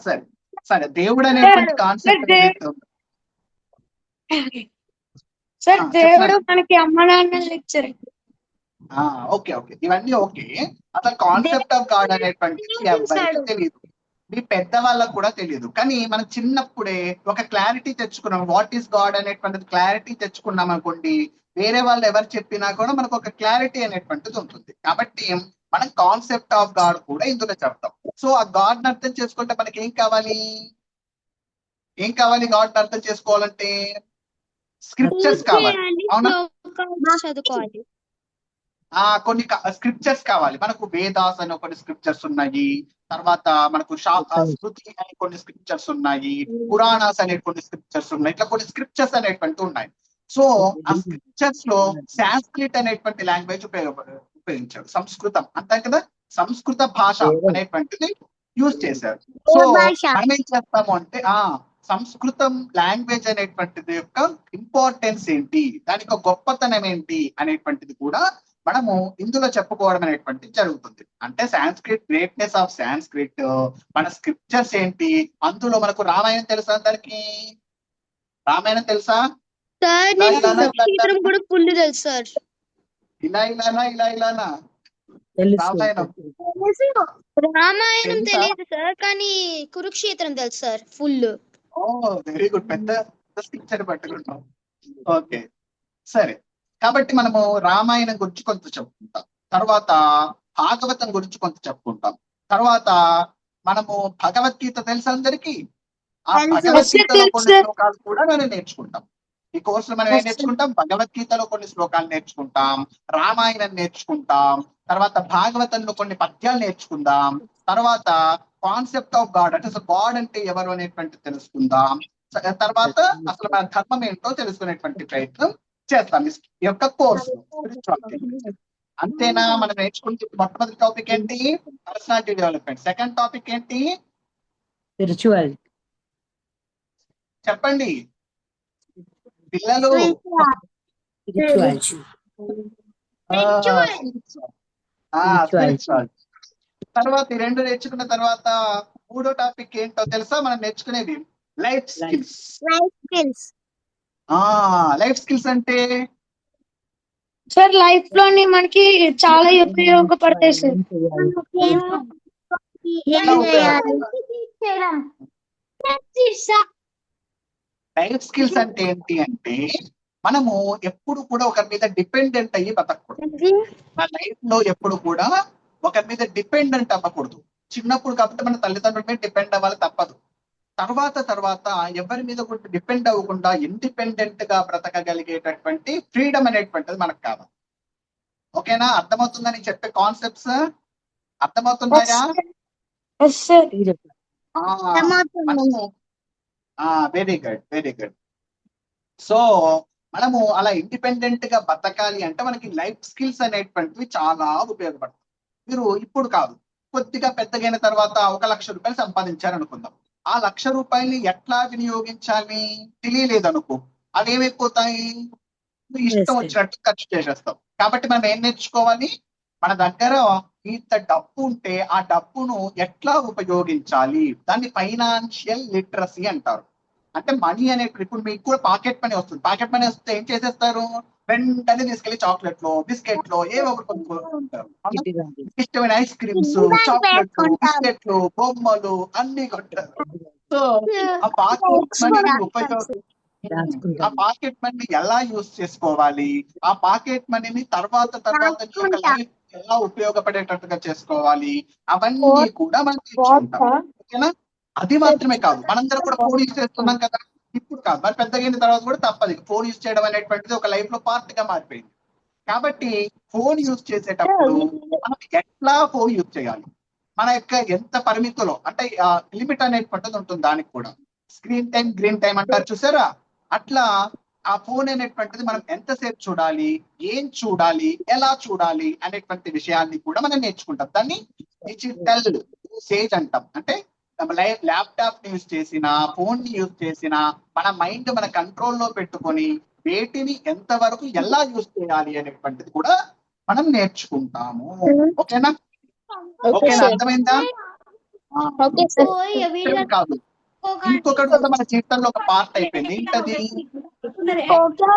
సరే సరే, దేవుడు అనేటువంటి కాన్సెప్ట్ సార్ ఆ, దేవుడు చెప్పండి. మనకి అమ్మ నాన్నలు ఇచ్చారు. ఓకే ఓకే, ఇవన్నీ ఓకే. అసలు కాన్సెప్ట్ ఆఫ్ గాడ్ అనేటువంటిది ఎవరికి తెలియదు, మీ పెద్ద వాళ్ళకు కూడా తెలియదు. కానీ మనం చిన్నప్పుడే ఒక క్లారిటీ తెచ్చుకున్నాం, వాట్ ఈస్ గాడ్ అనేటువంటిది క్లారిటీ తెచ్చుకున్నాం అనుకోండి, వేరే వాళ్ళు ఎవరు చెప్పినా కూడా మనకు ఒక క్లారిటీ అనేటువంటిది ఉంటుంది. కాబట్టి మనం కాన్సెప్ట్ ఆఫ్ గాడ్ కూడా ఇందులో చెప్తాం. సో ఆ గాడ్ ని అర్థం చేసుకుంటే మనకి ఏం కావాలి, గాడ్ ని అర్థం చేసుకోవాలంటే స్క్రిప్చర్స్ కావాలి, అవునా? చదువుకోవాలి. కొన్ని స్క్రిప్చర్స్ కావాలి మనకు. వేదాస్ అనే కొన్ని స్క్రిప్చర్స్ ఉన్నాయి, తర్వాత మనకు శృతి అనే కొన్ని స్క్రిప్చర్స్ ఉన్నాయి, పురాణాస్ అనే కొన్ని స్క్రిప్చర్స్ ఉన్నాయి, ఇట్లా కొన్ని స్క్రిప్చర్స్ అనేటువంటి ఉన్నాయి. సో ఆ స్క్రిప్చర్స్ లో సాంస్క్రిట్ అనేటువంటి లాంగ్వేజ్ ఉపయోగించాడు, సంస్కృతం అంతే కదా, సంస్కృత భాష అనేటువంటిది యూజ్ చేశారు. సో మనం ఏం చేస్తాము అంటే సంస్కృతం లాంగ్వేజ్ అనేటువంటిది యొక్క ఇంపార్టెన్స్ ఏంటి, దానికి ఒక గొప్పతనం ఏంటి అనేటువంటిది కూడా మనము ఇందులో చెప్పుకోవడం అనేటువంటిది జరుగుతుంది. అంటే సాంస్క్రిట్, గ్రేట్నెస్ ఆఫ్ సాంస్క్రిట్, మన స్క్రిప్చర్స్ ఏంటి, అందులో మనకు రామాయణం తెలుసా అందరికి? రామాయణం తెలుసా? సార్ కూడా ఫుల్ తెలుసు సార్. ఇలానా రామాయణం రామాయణం తెలియదు సార్, కానీ కురుక్షేత్రం తెలుసు సార్ ఫుల్. వెరీ గుడ్, పెద్ద స్క్రిప్చర్ పట్టుకుంటాం. ఓకే సరే, కాబట్టి మనము రామాయణం గురించి కొంత చెప్పుకుంటాం, తర్వాత భాగవతం గురించి కొంత చెప్పుకుంటాం, తర్వాత మనము భగవద్గీత తెలుసు అందరికి, ఆ భగవద్గీతలో కొన్ని శ్లోకాలు కూడా మనం నేర్చుకుంటాం. ఈ కోర్సులో మనం ఏం నేర్చుకుంటాం, భగవద్గీతలో కొన్ని శ్లోకాలు నేర్చుకుంటాం, రామాయణం నేర్చుకుంటాం, తర్వాత భాగవతంలో కొన్ని పద్యాలు నేర్చుకుందాం, తర్వాత కాన్సెప్ట్ ఆఫ్ గాడ్ అంటే అసలు గాడ్ అంటే ఎవరు అనేటువంటి తెలుసుకుందాం, తర్వాత అసలు మన ధర్మం ఏంటో తెలుసుకునేటువంటి ప్రయత్నం చేస్తాం ఈ యొక్క కోర్సు. అంతేనా? మనం నేర్చుకుంటే మొట్టమొదటి టాపిక్ ఏంటి, పర్సనాలిటీ డెవలప్మెంట్. సెకండ్ టాపిక్ ఏంటి, స్పిరిచువాలిటీ. చెప్పండి పిల్లలు. తర్వాత ఈ రెండు నేర్చుకున్న తర్వాత మూడో టాపిక్ ఏంటో తెలుసా మనం నేర్చుకునేది, లైఫ్ స్కిల్స్. లైఫ్ స్కిల్స్ అంటే సార్ లైఫ్ లోని మనకి చాలా ఉపయోగపడతాయి సార్. లైఫ్ స్కిల్స్ అంటే ఏంటి అంటే మనము ఎప్పుడు కూడా ఒకరి మీద డిపెండెంట్ అయ్యి బతకూడదు. మన లైఫ్ లో ఎప్పుడు కూడా ఒకరి మీద డిపెండెంట్ అవ్వకూడదు. చిన్నప్పుడు కాబట్టి మన తల్లిదండ్రుల మీద డిపెండ్ అవ్వాలి, తప్పదు. తర్వాత ఎవరి మీద కూడా డిపెండ్ అవ్వకుండా ఇండిపెండెంట్ గా బ్రతకగలిగేటటువంటి ఫ్రీడమ్ అనేటువంటిది మనకు కావాలి. ఓకేనా? అర్థమవుతుందని చెప్పే కాన్సెప్ట్స్ అర్థమవుతున్నాయా? మనము వెరీ గుడ్. సో మనము అలా ఇండిపెండెంట్ గా బతకాలి అంటే మనకి లైఫ్ స్కిల్స్ అనేటువంటివి చాలా ఉపయోగపడతాయి. మీరు ఇప్పుడు కాదు, కొద్దిగా పెద్దగైన తర్వాత 1 లక్ష రూపాయలు సంపాదించారనుకుందాం. ఆ 1 లక్ష రూపాయల్ని ఎట్లా వినియోగించాలి తెలియలేదు అనుకో, అవి ఏమైపోతాయి, ఇష్టం వచ్చినట్టు ఖర్చు చేసేస్తాం. కాబట్టి మనం ఏం నేర్చుకోవాలి, మన దగ్గర ఇంత డబ్బు ఉంటే ఆ డబ్బును ఎట్లా ఉపయోగించాలి, దాన్ని ఫైనాన్షియల్ లిటరసీ అంటారు. అంటే మనీ అనే, ఇప్పుడు మీకు కూడా పాకెట్ మనీ వస్తుంది, పాకెట్ మనీ వస్తే ఏం చేసేస్తారు, వెంటనే తీసుకెళ్లి చాక్లెట్లు, బిస్కెట్లు ఏవో ఒకటి కొనుక్కుంటారు. ఇష్టమైన ఐస్ క్రీమ్స్, చాక్లెట్లు, బిస్కెట్లు, బొమ్మలు అన్ని కొంటారు. సో ఆ పాకెట్ మనీ ఎలా యూజ్ చేసుకోవాలి, ఆ పాకెట్ మనీని తర్వాత లైఫ్ ఎలా ఉపయోగపడేటట్టుగా చేసుకోవాలి, అవన్నీ కూడా మనం నేర్చుకుంటాం. ఓకేనా? అది మాత్రమే కాదు, మనందరం కూడా ఫోన్ యూజ్ చేస్తున్నాం కదా, ఇప్పుడు కాదు మరి పెద్దగైన తర్వాత కూడా తప్పదు, ఫోన్ యూజ్ చేయడం అనేటువంటిది ఒక లైఫ్ లో పార్ట్ గా మారిపోయింది. కాబట్టి ఫోన్ యూజ్ చేసేటప్పుడు మనం ఎట్లా ఫోన్ యూజ్ చేయాలి, మన యొక్క ఎంత పరిమితిలో, అంటే లిమిట్ అనేటువంటిది ఉంటుంది దానికి కూడా. స్క్రీన్ టైం, గ్రీన్ టైం అంటారు చూసారా, అట్లా ఆ ఫోన్ అనేటువంటిది మనం ఎంతసేపు చూడాలి, ఏం చూడాలి, ఎలా చూడాలి అనేటువంటి విషయాన్ని కూడా మనం నేర్చుకుంటాం. దాన్ని డిజిటల్ యూసేజ్ అంటాం. అంటే ల్యాప్టాప్ ని యూజ్ చేసిన, ఫోన్ ని యూజ్ చేసిన మన మైండ్ మన కంట్రోల్లో పెట్టుకొని వేటిని ఎంతవరకు ఎలా యూజ్ చేయాలి అనేటువంటిది కూడా మనం నేర్చుకుంటాము. ఓకేనా? ఓకేనా? అర్థమైందా? ఇష్టం కాదు, ఇంకొకటి కూడా మన జీవితంలో ఒక పార్ట్ అయిపోయింది. ఏంటది?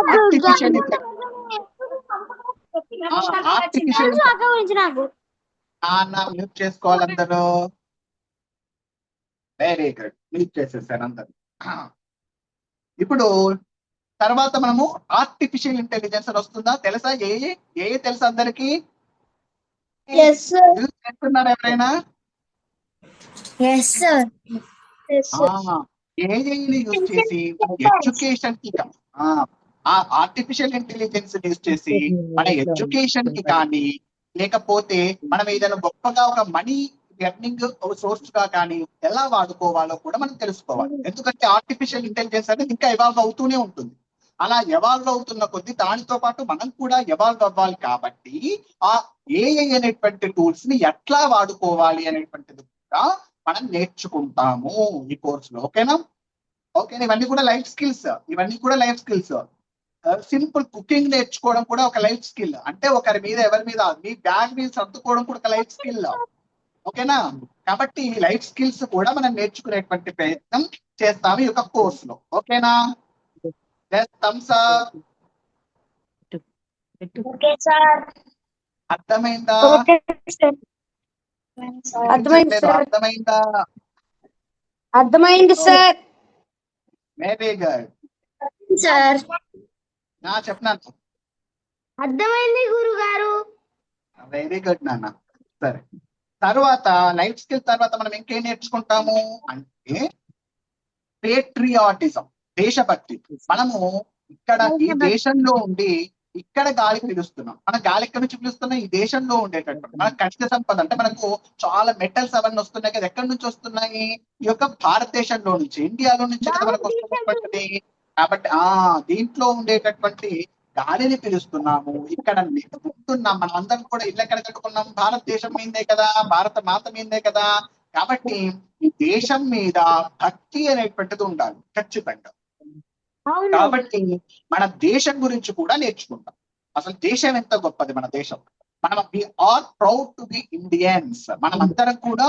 ఆర్టిఫిషియల్ ఆర్టిఫిషియల్ మ్యూట్ చేసుకోవాలి అందరూ. వెరీ గుడ్, మ్యూట్ చేసేసారు అందరు. ఇప్పుడు తర్వాత మనము ఆర్టిఫిషియల్ ఇంటెలిజెన్స్ అని వస్తుందా? తెలుసా? ఏ తెలుసా అందరికి? చేస్తున్నారు ఎవరైనా? ఏఐని యూజ్ చేసి మన ఎడ్యుకేషన్ కి ఆర్టిఫిషియల్ ఇంటెలిజెన్స్ యూజ్ చేసి మన ఎడ్యుకేషన్ కి కానీ, లేకపోతే మనం ఏదైనా గొప్పగా ఒక మనీ ఎర్నింగ్ సోర్స్ గా కానీ ఎలా వాడుకోవాలో కూడా మనం తెలుసుకోవాలి. ఎందుకంటే ఆర్టిఫిషియల్ ఇంటెలిజెన్స్ అనేది ఇంకా ఎవాల్వ్ అవుతూనే ఉంటుంది. అలా ఎవాల్వ్ అవుతున్న కొద్దీ దానితో పాటు మనం కూడా ఎవాల్వ్ అవ్వాలి. కాబట్టి ఆ ఏఐ అనేటువంటి టూల్స్ ని ఎట్లా వాడుకోవాలి అనేటువంటిది కూడా మనం నేర్చుకుంటాము ఈ కోర్సులో. ఓకేనా? ఓకేనా? ఇవన్నీ కూడా లైఫ్ స్కిల్స్. సింపుల్ కుకింగ్ నేర్చుకోవడం కూడా ఒక లైఫ్ స్కిల్. అంటే ఒకరి మీద ఎవరి మీద మీ బ్యాగ్ మీద సర్దుకోవడం కూడా ఒక లైఫ్ స్కిల్. ఓకేనా? కాబట్టి లైఫ్ స్కిల్స్ కూడా మనం నేర్చుకునేటువంటి ప్రయత్నం చేస్తాము ఈ యొక్క కోర్సులో. ఓకేనా? Thumbs up. అర్థమైందా? అర్థమైంది సార్. Very good sir. చెప్పినాను. అర్థమైంది గురుగారు. వెరీ గుడ్ నాన్న. సరే, తర్వాత లైఫ్ స్కిల్ తర్వాత మనం ఇంకేం నేర్చుకుంటాము అంటే పేట్రియాటిజం, దేశభక్తి. మనము ఇక్కడ ఈ దేశంలో ఉండి ఇక్కడ గాలి పీలుస్తున్నాం. మన గాలి ఎక్కడి నుంచి పీలుస్తున్నాం? ఈ దేశంలో ఉండేటటువంటి మన ఖనిజ సంపద. అంటే మనకు చాలా మెటల్స్ అవన్నీ వస్తున్నాయి కదా, ఎక్కడి నుంచి వస్తున్నాయి? ఈ యొక్క భారతదేశంలో నుంచి, ఇండియాలో నుంచి కదా మనకు వస్తున్నటువంటిది. కాబట్టి దీంట్లో ఉండేటటువంటి గాలిని పీలుస్తున్నాము. ఇక్కడ ఉంటున్నాం. మనం అందరం కూడా ఇల్లు ఎక్కడ కట్టుకున్నాం? భారతదేశం మీదే కదా, భారత మాత మీదే కదా. కాబట్టి ఈ దేశం మీద భక్తి అనేటువంటిది ఉండాలి ఖచ్చితంగా. కాబట్టి మన దేశం గురించి కూడా నేర్చుకుంటాం. అసలు దేశం ఎంత గొప్పది మన దేశం. మనం we are proud to be Indians. మనం అందరం కూడా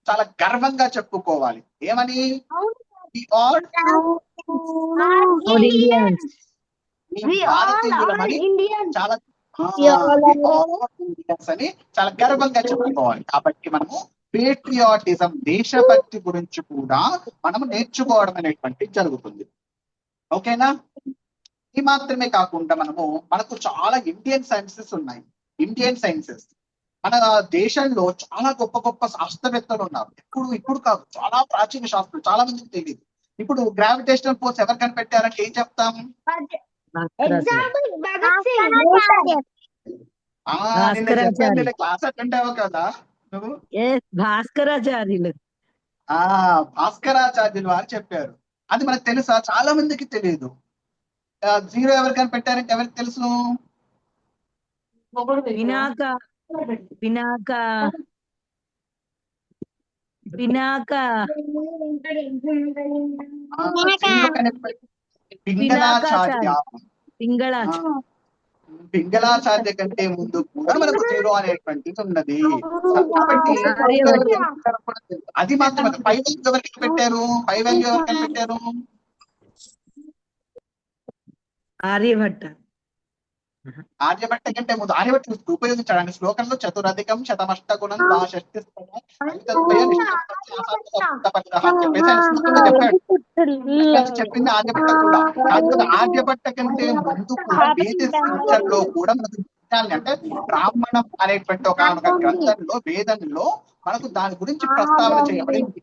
చాలా గర్వంగా చెప్పుకోవాలి. ఏమని? వి ఆర్ భారతీయులమని చాలా అని చాలా గర్వంగా చెప్పుకోవాలి. కాబట్టి మనము పేట్రియాటిజం, దేశభక్తి గురించి కూడా మనము నేర్చుకోవడం అనేటువంటి జరుగుతుంది. ఓకేనా? ఇది మాత్రమే కాకుండా మనకు చాలా ఇండియన్ సైన్సెస్ ఉన్నాయి. మన దేశంలో చాలా గొప్ప గొప్ప శాస్త్రవేత్తలు ఉన్నారు. ఇప్పుడు కాదు, చాలా ప్రాచీన శాస్త్రం, చాలా మందికి తెలియదు. ఇప్పుడు గ్రావిటేషనల్ ఫోర్స్ ఎవరు కనిపెట్టారంటే ఏం చెప్తాం? క్లాస్ అటెండ్ అవ్వవు కదా నువ్వు? భాస్కరాచార్యులు వారు చెప్పారు. అది మనకు తెలుసా? చాలా మందికి తెలియదు. జీరో ఎవరు కనిపెట్టారంటే ఎవరికి తెలుసు? పింగళాచార్య కంటే ముందు కూడా మనకు జీరో అనేటువంటిది ఉన్నది. కాబట్టి అది మాత్రమే. పై వాల్యూ ఎవరికి పెట్టారు? ఆర్యభట్ట కంటే ముందు ఆర్యభట్ట ఉపయోగించాడు శ్లోకంలో చతురధికం శతమష్ట గుణం చెప్పింది ఆర్యభట్ట కూడా. ఆర్యభట్ట కంటే ముందు కూడా వేద గ్రంథంలో కూడా మనకు అంటే బ్రాహ్మణం అనేటువంటి ఒక గ్రంథంలో, వేదంలో మనకు దాని గురించి ప్రస్తావన చేయబడింది.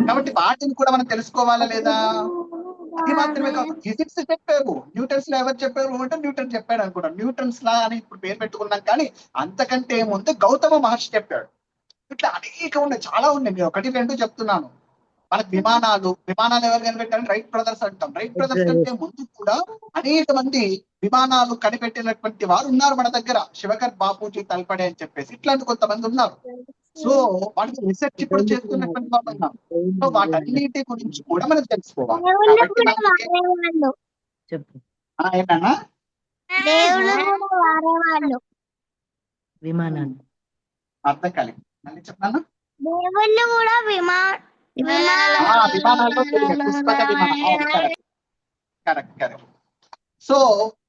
కాబట్టి వాటిని కూడా మనం తెలుసుకోవాలా లేదా? అది మాత్రమే కాదు, ఫిజిక్స్ చెప్పారు. న్యూటన్స్ లా ఎవరు చెప్పారు అంటే న్యూటన్ చెప్పాడు అనుకుంటా. న్యూటన్స్ లా అని ఇప్పుడు పేరు పెట్టుకున్నాం, కానీ అంతకంటే ముందు గౌతమ మహర్షి చెప్పాడు. ఇట్లా అనేక ఉన్నాయి, చాలా ఉన్నాయి. నేను 1, 2 చెప్తున్నాను. మనకు విమానాలు ఎవరు కనిపెట్టారు? రైట్ బ్రదర్స్ అంటాం. రైట్ బ్రదర్స్ కంటే ముందు కూడా అనేక మంది విమానాలు కనిపెట్టినటువంటి వారు ఉన్నారు మన దగ్గర. శివకర్ బాపూజీ తల్పడే అని చెప్పేసి ఇట్లాంటి కొంతమంది ఉన్నారు. సో వాటికి రిసెర్చ్ ఇప్పుడు చేస్తున్నటువంటి వాళ్ళు ఉన్నారు. సో వాటన్నిటి గురించి కూడా మనం తెలుసుకోవాలి. కాబట్టి మనకి చెప్పు. ఏంటన్నా విమానాలు అర్థం కాలేదు, మళ్ళీ చెప్పాను. దేవుళ్ళు కూడా విమానాల్లో పుష్పక విమానం. కరెక్ట్. సో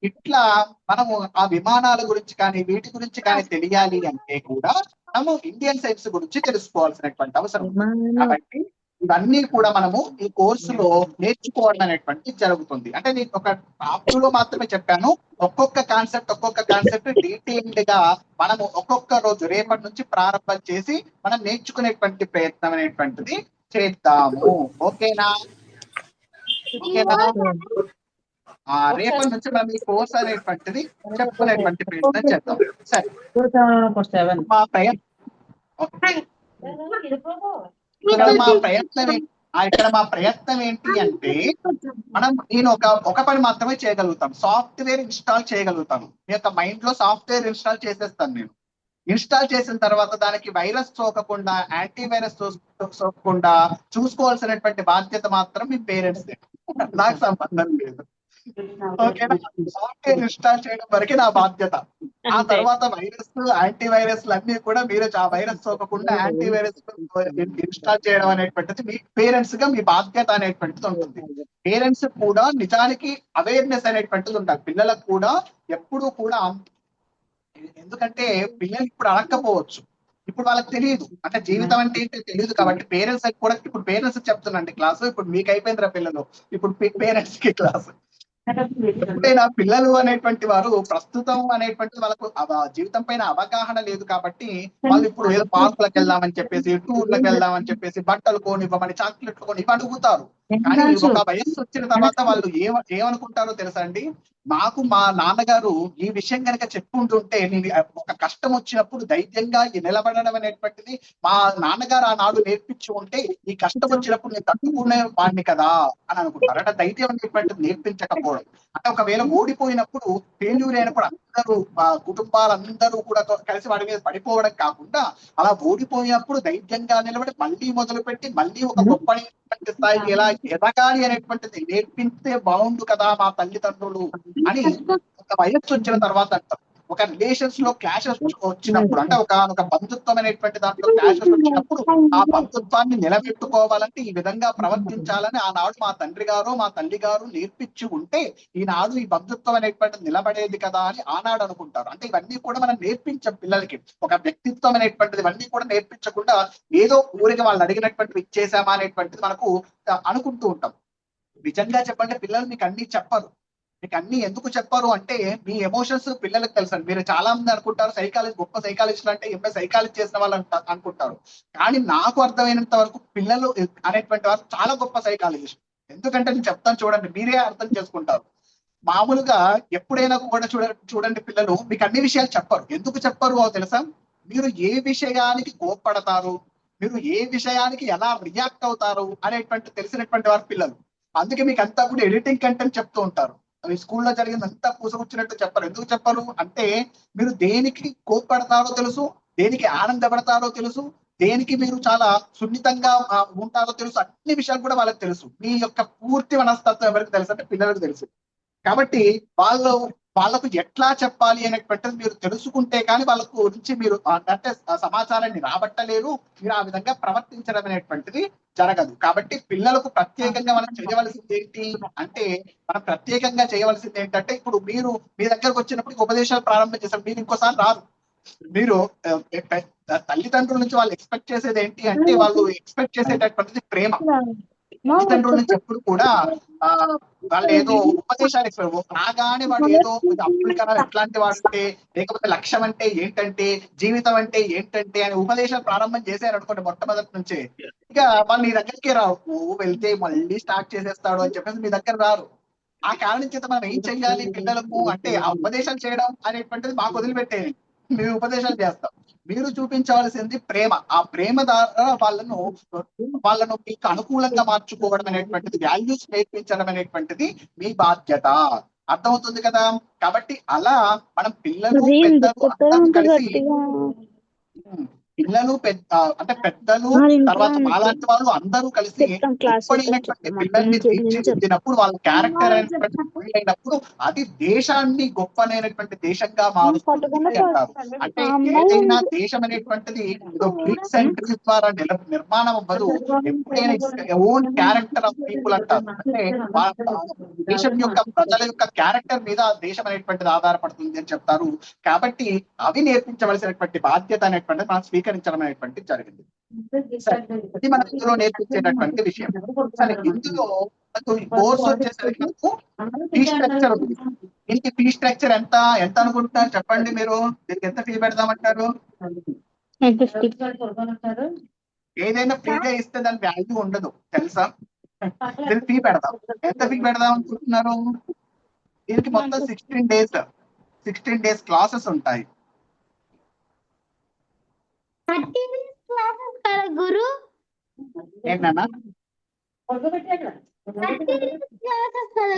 ఇట్లా మనము ఆ విమానాల గురించి కానీ వీటి గురించి కానీ తెలియాలి అంటే కూడా మనము ఇండియన్ సైన్స్ గురించి తెలుసుకోవాల్సినటువంటి అవసరం ఉంది. కాబట్టి ఇవన్నీ కూడా మనము ఈ కోర్సులో నేర్చుకోవడం అనేటువంటి జరుగుతుంది. అంటే నేను ఒక టాప్లో మాత్రమే చెప్పాను. ఒక్కొక్క కాన్సెప్ట్ డీటెయిల్డ్ గా మనము ఒక్కొక్క రోజు రేపటి నుంచి ప్రారంభం చేసి మనం నేర్చుకునేటువంటి ప్రయత్నం అనేటువంటిది చేద్దాము. ఓకేనా? రేపటి నుంచి మనం ఈ కోర్స్ అనేటువంటిది చెప్పుకునేటువంటి ప్రయత్నం చేద్దాం. సరే, మా ప్రయత్నం ఇక్కడ మా ప్రయత్నం ఏంటి అంటే నేను ఒక పని మాత్రమే చేయగలుగుతాను. సాఫ్ట్వేర్ ఇన్స్టాల్ చేయగలుగుతాను. మీ యొక్క మైండ్ లో సాఫ్ట్వేర్ ఇన్స్టాల్ చేసేస్తాను. నేను ఇన్స్టాల్ చేసిన తర్వాత దానికి వైరస్ సోకకుండా, యాంటీవైరస్ సోకకుండా చూసుకోవాల్సినటువంటి బాధ్యత మాత్రం మీ పేరెంట్స్. నాకు సంబంధం లేదు. ఓకేనా? సాఫ్ట్వేర్ ఇన్స్టాల్ చేయడం వరకే నా బాధ్యత. ఆ తర్వాత వైరస్, యాంటీవైరస్ అన్ని కూడా మీరు ఆ వైరస్ సోకకుండా యాంటీవైరస్ ఇన్స్టాల్ చేయడం అనేటువంటిది మీ పేరెంట్స్ గా మీ బాధ్యత అనేటువంటిది ఉంటుంది. పేరెంట్స్ కూడా నిజానికి అవేర్నెస్ అనేటువంటిది ఉండాలి. పిల్లలకు కూడా ఎప్పుడూ కూడా, ఎందుకంటే పిల్లలు ఇప్పుడు అడగకపోవచ్చు, ఇప్పుడు వాళ్ళకి తెలియదు, అంటే జీవితం అంటే ఏంటో తెలియదు. కాబట్టి పేరెంట్స్ కూడా, ఇప్పుడు పేరెంట్స్ చెప్తున్నాండి క్లాసు, ఇప్పుడు మీకు అయిపోయిందిరా పిల్లలు, ఇప్పుడు పేరెంట్స్ కి క్లాసు. ఎప్పుడైనా పిల్లలు అనేటువంటి వారు ప్రస్తుతం అనేటువంటి వాళ్ళకు జీవితం పైన అవగాహన లేదు. కాబట్టి వాళ్ళు ఇప్పుడు ఏదో పార్కులకు వెళ్దామని చెప్పేసి, టూర్లకు వెళ్దామని చెప్పేసి, బట్టలు కొనివ్వమని, చాక్లెట్లు కొని అడుగుతారు. కానీ ఒక వయస్సు వచ్చిన తర్వాత వాళ్ళు ఏమనుకుంటారో తెలుసా అండి? నాకు మా నాన్నగారు ఈ విషయం కనుక చెప్పుకుంటుంటే, నేను ఒక కష్టం వచ్చినప్పుడు ధైర్యంగా నిలబడడం అనేటువంటిది మా నాన్నగారు ఆనాడు నేర్పించి ఉంటే ఈ కష్టం వచ్చినప్పుడు నేను తట్టుకునే వాడిని కదా అని అనుకుంటారు. అంటే ధైర్యం అనేటువంటిది నేర్పించకపోవడం. అంటే ఒకవేళ ఓడిపోయినప్పుడు, ఫెయిల్యూర్ అయినప్పుడు అందరూ కుటుంబాలందరూ కూడా కలిసి వాడి మీద పడిపోవడం కాకుండా, అలా ఓడిపోయినప్పుడు ధైర్యంగా నిలబడి మళ్ళీ మొదలుపెట్టి మళ్ళీ ఒక గొప్ప స్థాయికి ఎలా ఎదగాలి అనేటువంటిది నేర్పిస్తే బాగుండు కదా మా తల్లిదండ్రులు అని ఒక వయస్సు వచ్చిన తర్వాత అంటారు. ఒక రిలేషన్స్ లో క్లాషెస్ వచ్చినప్పుడు, అంటే ఒక బంధుత్వం అనేటువంటి దాంట్లో క్లాషెస్ వచ్చినప్పుడు ఆ బంధుత్వాన్ని నిలబెట్టుకోవాలంటే ఈ విధంగా ప్రవర్తించాలని ఆనాడు మా తండ్రి గారు, మా తల్లి గారు నేర్పించి ఉంటే ఈనాడు ఈ బంధుత్వం అనేటువంటిది నిలబడేది కదా అని ఆనాడు అనుకుంటారు. అంటే ఇవన్నీ కూడా మనం నేర్పించాం పిల్లలకి. ఒక వ్యక్తిత్వం అనేటువంటిది ఇవన్నీ కూడా నేర్పించకుండా ఏదో ఊరికి వాళ్ళు అడిగినటువంటివి ఇచ్చేసామా అనేటువంటిది మనకు అనుకుంటూ ఉంటాం. నిజంగా చెప్పండి, పిల్లలు మీకు అన్ని చెప్పరు. మీకు అన్ని ఎందుకు చెప్పారు అంటే, మీ ఎమోషన్స్ పిల్లలకు తెలుసు. మీరు చాలా మంది అనుకుంటారు సైకాలజీ గొప్ప సైకాలజిస్ట్ అంటే ఎంఏ సైకాలజీ చేసిన వాళ్ళు అనుకుంటారు. కానీ నాకు అర్థమైనంత వరకు పిల్లలు అనేటువంటి వారు చాలా గొప్ప సైకాలజిస్ట్. ఎందుకంటే నేను చెప్తాను చూడండి, మీరే అర్థం చేసుకుంటారు. మామూలుగా ఎప్పుడైనా కూడా చూడండి పిల్లలు మీకు అన్ని విషయాలు చెప్పరు. ఎందుకు చెప్పరు తెలుసా? మీరు ఏ విషయానికి కోప్పడతారు, మీరు ఏ విషయానికి ఎలా రియాక్ట్ అవుతారు అనేటువంటి తెలిసినటువంటి వారు పిల్లలు. అందుకే మీకు అంతా కూడా ఎడిటింగ్ కంటెంట్ చెప్తూ ఉంటారు. అవి స్కూల్లో జరిగిందంతా పూసగుచ్చినట్టు చెప్పరు. ఎందుకు చెప్పరు అంటే, మీరు దేనికి కోప్పడతారో తెలుసు, దేనికి ఆనందపడతారో తెలుసు, దేనికి మీరు చాలా సున్నితంగా ఉంటారో తెలుసు. అన్ని విషయాలు కూడా వాళ్ళకి తెలుసు. మీ యొక్క పూర్తి మనస్తత్వం ఎవరికి తెలుసు అంటే పిల్లలకు తెలుసు. కాబట్టి వాళ్ళకు ఎట్లా చెప్పాలి అనేటువంటిది మీరు తెలుసుకుంటే కానీ వాళ్ళకు గురించి మీరు అంటే సమాచారాన్ని రాబట్టలేరు. మీరు ఆ విధంగా ప్రవర్తించడం అనేటువంటిది జరగదు. కాబట్టి పిల్లలకు ప్రత్యేకంగా మనం చేయవలసింది ఏంటి అంటే, మనం ప్రత్యేకంగా చేయవలసింది ఏంటంటే, ఇప్పుడు మీరు మీ దగ్గరకు వచ్చినప్పుడు ఉపదేశాలు ప్రారంభం చేశారు, మీరు ఇంకోసారి రారు. మీరు తల్లిదండ్రుల నుంచి వాళ్ళు ఎక్స్పెక్ట్ చేసేది ఏంటి అంటే, వాళ్ళు ఎక్స్పెక్ట్ చేసేటటువంటిది ప్రేమ. తల్లిదండ్రుల నుంచి ఎప్పుడు కూడా వాళ్ళు ఏదో ఉపదేశాలు ఇస్తారు. రాగానే వాడు ఏదో అబ్దుల్ కలాం ఎట్లాంటి వాడంటే, లేకపోతే లక్ష్యం అంటే ఏంటంటే, జీవితం అంటే ఏంటంటే అని ఉపదేశాలు ప్రారంభం చేశారు అనుకోండి మొట్టమొదటి నుంచే, ఇక వాళ్ళు నీ దగ్గరికి రావు. నువ్వు వెళ్తే మళ్ళీ స్టార్ట్ చేసేస్తాడు అని చెప్పేసి మీ దగ్గర రారు. ఆ కారణం చేత మనం ఏం చెయ్యాలి పిల్లలకు అంటే, ఆ ఉపదేశాలు చేయడం అనేటువంటిది మాకు వదిలిపెట్టేది. మేము ఉపదేశాలు చేస్తాం. మీరు చూపించవలసింది ప్రేమ. ఆ ప్రేమ ద్వారా వాళ్ళను మీకు అనుకూలంగా మార్చుకోవడం అనేటువంటిది, వాల్యూస్ నేర్పించడం అనేటువంటిది మీ బాధ్యత. అర్థమవుతుంది కదా? కాబట్టి అలా మనం పిల్లలు పెద్దలు అందరూ కలిసి పిల్లలు అంటే పెద్దలు తర్వాత మాలాంటి వాళ్ళు అందరూ కలిసి గొప్పనైనటువంటి పిల్లల్ని తీర్చిదిద్దినప్పుడు వాళ్ళ క్యారెక్టర్ అయినటువంటి అయినప్పుడు అది దేశాన్ని గొప్పనైనటువంటి దేశంగా మారుస్తుంది అంటారు. అంటే ఏదైనా దేశం అనేటువంటిది బ్రిక్స్ అండ్ ట్రీస్ ద్వారా నిర్మాణం అవ్వదు. ఎప్పుడైనా ఓన్ క్యారెక్టర్ ఆఫ్ పీపుల్ అంటారు. అంటే దేశం యొక్క ప్రజల యొక్క క్యారెక్టర్ మీద దేశం అనేటువంటిది ఆధారపడుతుంది అని చెప్తారు. కాబట్టి అవి నేర్పించవలసినటువంటి బాధ్యత అనేటువంటిది మనం స్వీకరించడం అనేటువంటిది జరిగింది. ఇది మనం ఇందులో నేర్పించేటటువంటి విషయం. సరే, ఇందులో కోర్స్ వచ్చేసరికి ఫీ స్ట్రక్చర్ ఉంది. దీనికి ఫీ స్ట్రక్చర్ ఎంత ఎంత అనుకుంటున్నారు చెప్పండి మీరు? దీనికి ఎంత ఫీ పెడదామంటారు? ఏదైనా ఫ్రీగా ఇస్తే దాని వాల్యూ ఉండదు తెలుసా? దీనికి ఫీ పెడదాం. ఎంత ఫీ పెడదాం అనుకుంటున్నారు? దీనికి మొత్తం 16 days క్లాసెస్ ఉంటాయి. గురు ఏంటన్నా?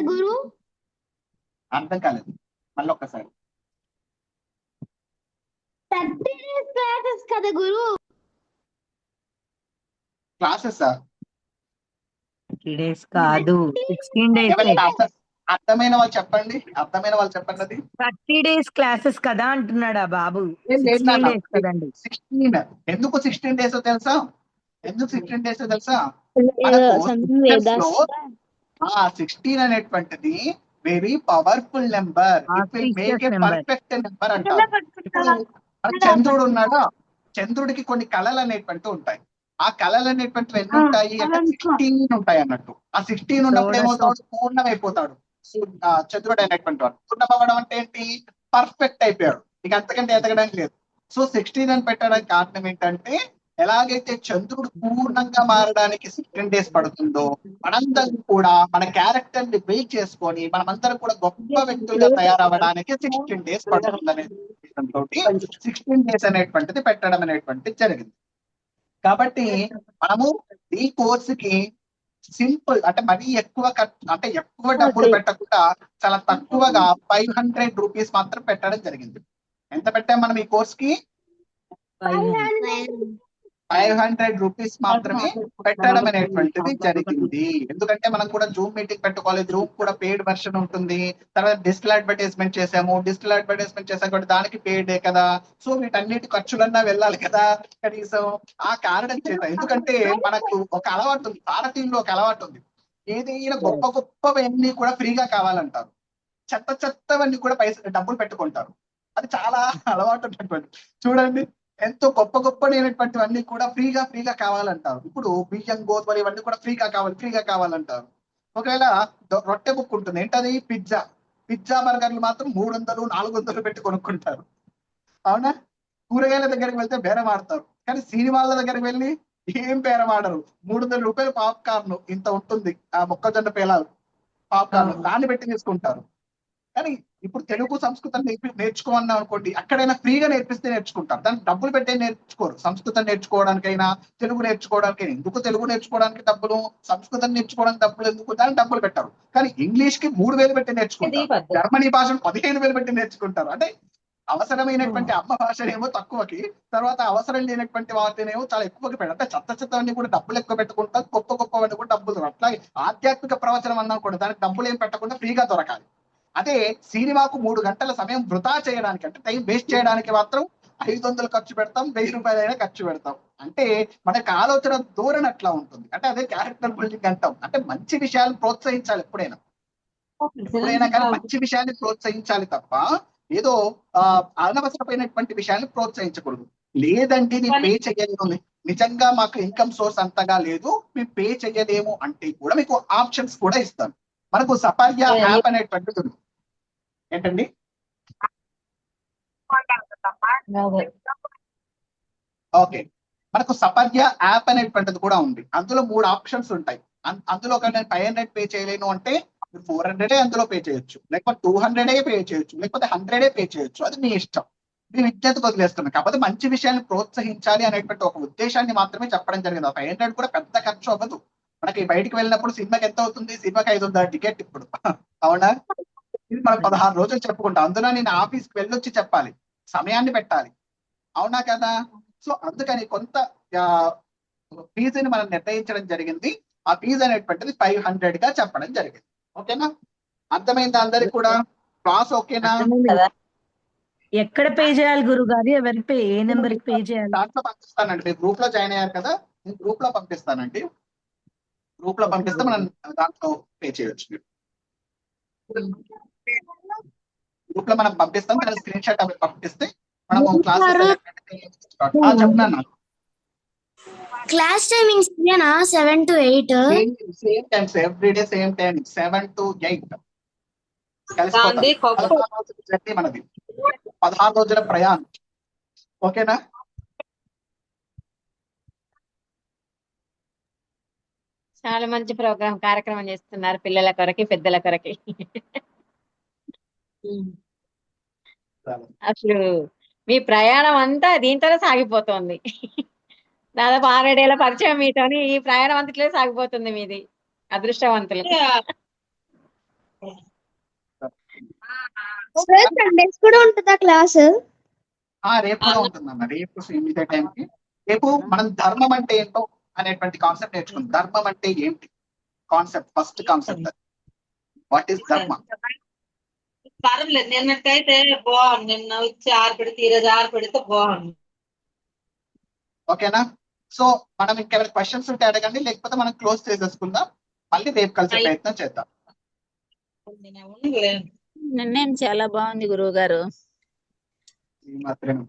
గురు అర్థం కాలేదు, మళ్ళీ ఒక్కసారి. 30 days క్లాసెస్ కదా గురు? క్లాసెస్ 30 days కాదు, 16 days. అర్థమైన వాళ్ళు చెప్పండి, అర్థమైన వాళ్ళు చెప్పండి. అది 30 days క్లాసెస్ కదా అంటున్నాడా బాబు? 16 days కదండి. 16 ఎందుకు 16 days తెలుసా? ఎందుకు 16 days తెలుసా? 16 అనేటువంటిది very powerful number. It will make a perfect number అంటారు. చంద్రుడు ఉన్నాడా? చంద్రుడికి కొన్ని కళలు అనేటువంటి ఉంటాయి. ఆ కళలు అనేటువంటివి ఎన్ని ఉంటాయి అంటే 16 ఉంటాయి అన్నట్టు. ఆ 16 ఉన్నప్పుడు ఏమవుతాడు? పూర్ణమైపోతాడు చంద్రుడు అనేటువంటి వాడు. పూర్ణమవ్వడం అంటే ఏంటి? పర్ఫెక్ట్ అయిపోయాడు. ఇక అంతకంటే ఎదగడానికి లేదు. సో 16 అని పెట్టడానికి కారణం ఏంటంటే, ఎలాగైతే చంద్రుడు పూర్ణంగా మారడానికి 16 days పడుతుందో, మనందరం కూడా మన క్యారెక్టర్ ని బిల్డ్ చేసుకొని మనమందరం కూడా గొప్ప వ్యక్తులుగా తయారవ్వడానికి 16 days పడుతుంది అనే ఉద్దేశంతో 16 days అనేటువంటిది పెట్టడం అనేటువంటిది జరిగింది. కాబట్టి మనము ఈ కోర్సుకి సింపుల్ అంటే మరీ ఎక్కువ అంటే ఎక్కువ డబ్బులు పెట్టకుండా చాలా తక్కువగా 500 rupees మాత్రం పెట్టడం జరిగింది. ఎంత పెట్టాం మనం ఈ కోర్స్ కి? 500 rupees మాత్రమే పెట్టడం అనేటువంటిది జరిగింది. ఎందుకంటే మనం కూడా జూమ్ మీటింగ్ పెట్టుకోవాలి. జూమ్ కూడా పెయిడ్ వర్షన్ ఉంటుంది. తర్వాత డిజిటల్ అడ్వర్టైజ్మెంట్ చేసాము. డిజిటల్ అడ్వర్టైజ్మెంట్ చేసాం కాబట్టి దానికి పెయిడే కదా. సో వీటన్నిటి ఖర్చులన్నా వెళ్ళాలి కదా కనీసం. ఆ కారణం చేత, ఎందుకంటే మనకు ఒక అలవాటు ఉంది, భారతీయుల్లో ఒక అలవాటు ఉంది. ఏదైనా గొప్ప గొప్పవన్నీ కూడా ఫ్రీగా కావాలంటారు. చెత్తవన్నీ కూడా డబ్బులు పెట్టుకుంటారు. అది చాలా అలవాటు ఉన్నటువంటి. చూడండి, ఎంతో గొప్పనైనటువంటివన్నీ కూడా ఫ్రీగా కావాలంటారు. ఇప్పుడు బియ్యం, గోధుమలు ఇవన్నీ కూడా ఫ్రీగా కావాలంటారు. ఒకవేళ రొట్టె బుక్ ఉంటుంది, ఏంటది? పిజ్జా బర్గర్లు మాత్రం 300-400 పెట్టి కొనుక్కుంటారు. అవునా? కూరగాయల దగ్గరికి వెళ్తే బేరం ఆడతారు. కానీ సినిమాల దగ్గరికి వెళ్ళి ఏం బేరం ఆడరు. 300 రూపాయలు పాప్కార్న్ ఇంత ఉంటుంది, ఆ మొక్కజొన్న పేలాలు పాప్కార్న్, దాన్ని పెట్టి తీసుకుంటారు. కానీ ఇప్పుడు తెలుగు సంస్కృతం నేర్చుకోమన్నా అనుకోండి, అక్కడైనా ఫ్రీగా నేర్పిస్తే నేర్చుకుంటారు. దానికి డబ్బులు పెట్టే నేర్చుకోరు. సంస్కృతం నేర్చుకోవడానికైనా, తెలుగు నేర్చుకోవడానికైనా. ఎందుకు తెలుగు నేర్చుకోవడానికి డబ్బులు, సంస్కృతం నేర్చుకోవడానికి డబ్బులు ఎందుకు? దానికి డబ్బులు పెట్టారు. కానీ ఇంగ్లీష్ కి 3000 పెట్టి నేర్చుకుంటారు. జర్మనీ భాషను 15,000 పెట్టి నేర్చుకుంటారు. అంటే అవసరమైనటువంటి అమ్మ భాషనేమో తక్కువకి, తర్వాత అవసరం లేనటువంటి వాటినేమో చాలా ఎక్కువకి పెట్టారు. అంటే చెత్తవన్నీ కూడా డబ్బులు ఎక్కువ పెట్టుకుంటారు, గొప్పవన్నీ కూడా డబ్బులు. అట్లాగే ఆధ్యాత్మిక ప్రవచనం అన్నా కూడా దానికి డబ్బులు ఏం పెట్టకుండా ఫ్రీగా దొరకాలి. అదే సినిమాకు 3 గంటల సమయం వృధా చేయడానికి, అంటే టైం వేస్ట్ చేయడానికి మాత్రం 500 ఖర్చు పెడతాం, 1000 రూపాయలైనా ఖర్చు పెడతాం. అంటే మనకు ఆలోచన ధోరణి అట్లా ఉంటుంది. అంటే అదే క్యారెక్టర్ బిల్డింగ్ అంటాం. అంటే మంచి విషయాలు ప్రోత్సహించాలి ఎప్పుడైనా కానీ మంచి విషయాన్ని ప్రోత్సహించాలి తప్ప ఏదో అనవసరమైనటువంటి విషయాన్ని ప్రోత్సహించకూడదు. లేదంటే నేను పే చేయలేము, నిజంగా మాకు ఇన్కమ్ సోర్స్ అంతగా లేదు, మేము పే చేయలేము అంటే కూడా మీకు ఆప్షన్స్ కూడా ఇస్తాను. మనకు సపర్య యాప్ అనేటువంటిది ఉంది. ఏంటండి? ఓకే, మనకు సపర్య యాప్ అనేటువంటిది కూడా ఉంది. అందులో 3 ఆప్షన్స్ ఉంటాయి. అందులో ఒక నేను 500 పే చేయలేను అంటే 400 అందులో పే చేయొచ్చు, లేకపోతే 200 పే చేయొచ్చు, లేకపోతే 100 పే చేయొచ్చు. అది మీ ఇష్టం. మీ విజ్ఞతకు వదిలేస్తున్నాం. కాకపోతే మంచి విషయాన్ని ప్రోత్సహించాలి అనేటువంటి ఒక ఉద్దేశాన్ని మాత్రమే చెప్పడం జరిగింది. 500 కూడా పెద్ద ఖర్చు అవ్వదు. మనకి బయటికి వెళ్ళినప్పుడు సినిమాకి ఎంత అవుతుంది? సినిమాకి 500 టికెట్ ఇప్పుడు. అవునా? ఇది మనం 16 రోజులు చెప్పుకుంటాం. అందులో నేను ఆఫీస్కి వెళ్ళొచ్చి చెప్పాలి, సమయాన్ని పెట్టాలి. అవునా కదా? సో అందుకని కొంత ఫీజుని మనం నిర్ణయించడం జరిగింది. ఆ ఫీజు అనేటువంటిది 500 గా చెప్పడం జరిగింది. ఓకేనా? అర్థమైందా అందరికి కూడా? క్లాస్ ఓకేనా? ఎక్కడ పే చేయాలి గురుగారు? ఎవరికి పే, ఏ నెంబర్ కి పే చేయాలి? దాంట్లో పంపిస్తానండి. మీరు గ్రూప్ లో జాయిన్ అయ్యారు కదా, నేను గ్రూప్ లో పంపిస్తానండి. గ్రూప్ లో పంపిస్తే మనం దాంట్లో పే చేయొచ్చు. మీరు గ్రూప్ లో మనం పంపిస్తాం, దాని స్క్రీన్ షాట్ అవి పంపిస్తే మనము క్లాసెస్ చెప్తున్నాను. క్లాస్ టైమింగ్స్ ఇదేనా 7 to 8? Same times everyday, same time 7 to 8 కలిసిపోతాం. 16 రోజుల జర్నీ మనది, 16 రోజుల ప్రయాణం. ఓకేనా? చాలా మంచి కార్యక్రమం చేస్తున్నారు పిల్లల కొరకి, పెద్దల కొరకి. అసలు మీ ప్రయాణం అంతా దీంతోనే సాగిపోతుంది. దాదాపు 6-7 ఏళ్ల పరిచయం మీతోని ఈ ప్రయాణం అంతా ఇట్లే సాగిపోతుంది మీది. అదృష్టవంతులు. సండేస్ కూడా ఉంటుందా క్లాస్? రేపు కూడా ఉంటుందన్న. రేపు ఇదే టైంకి. రేపు మనం ధర్మం అంటే ఏంటో అనేటువంటి కాన్సెప్ట్ నేర్చుకుందాం. ధర్మం అంటే ఏంటి concept, first concept. What is ధర్మ? పర్లేదు, నిన్నట్టయితే బాగుంది. నిన్న వచ్చి 6 పెడితే ఈరోజు 6 పెడితే బాగుంది. ఓకేనా? సో మనం ఇంకెవరి క్వశ్చన్స్ ఉంటే అడగండి, లేకపోతే మనం క్లోజ్ చేసేసుకుందాం. మళ్ళీ రేపు కలిసే ప్రయత్నం చేద్దాం. ఉండలేదు. నిర్ణయం చాలా బాగుంది గురువు గారు. ఈ మాత్రమే.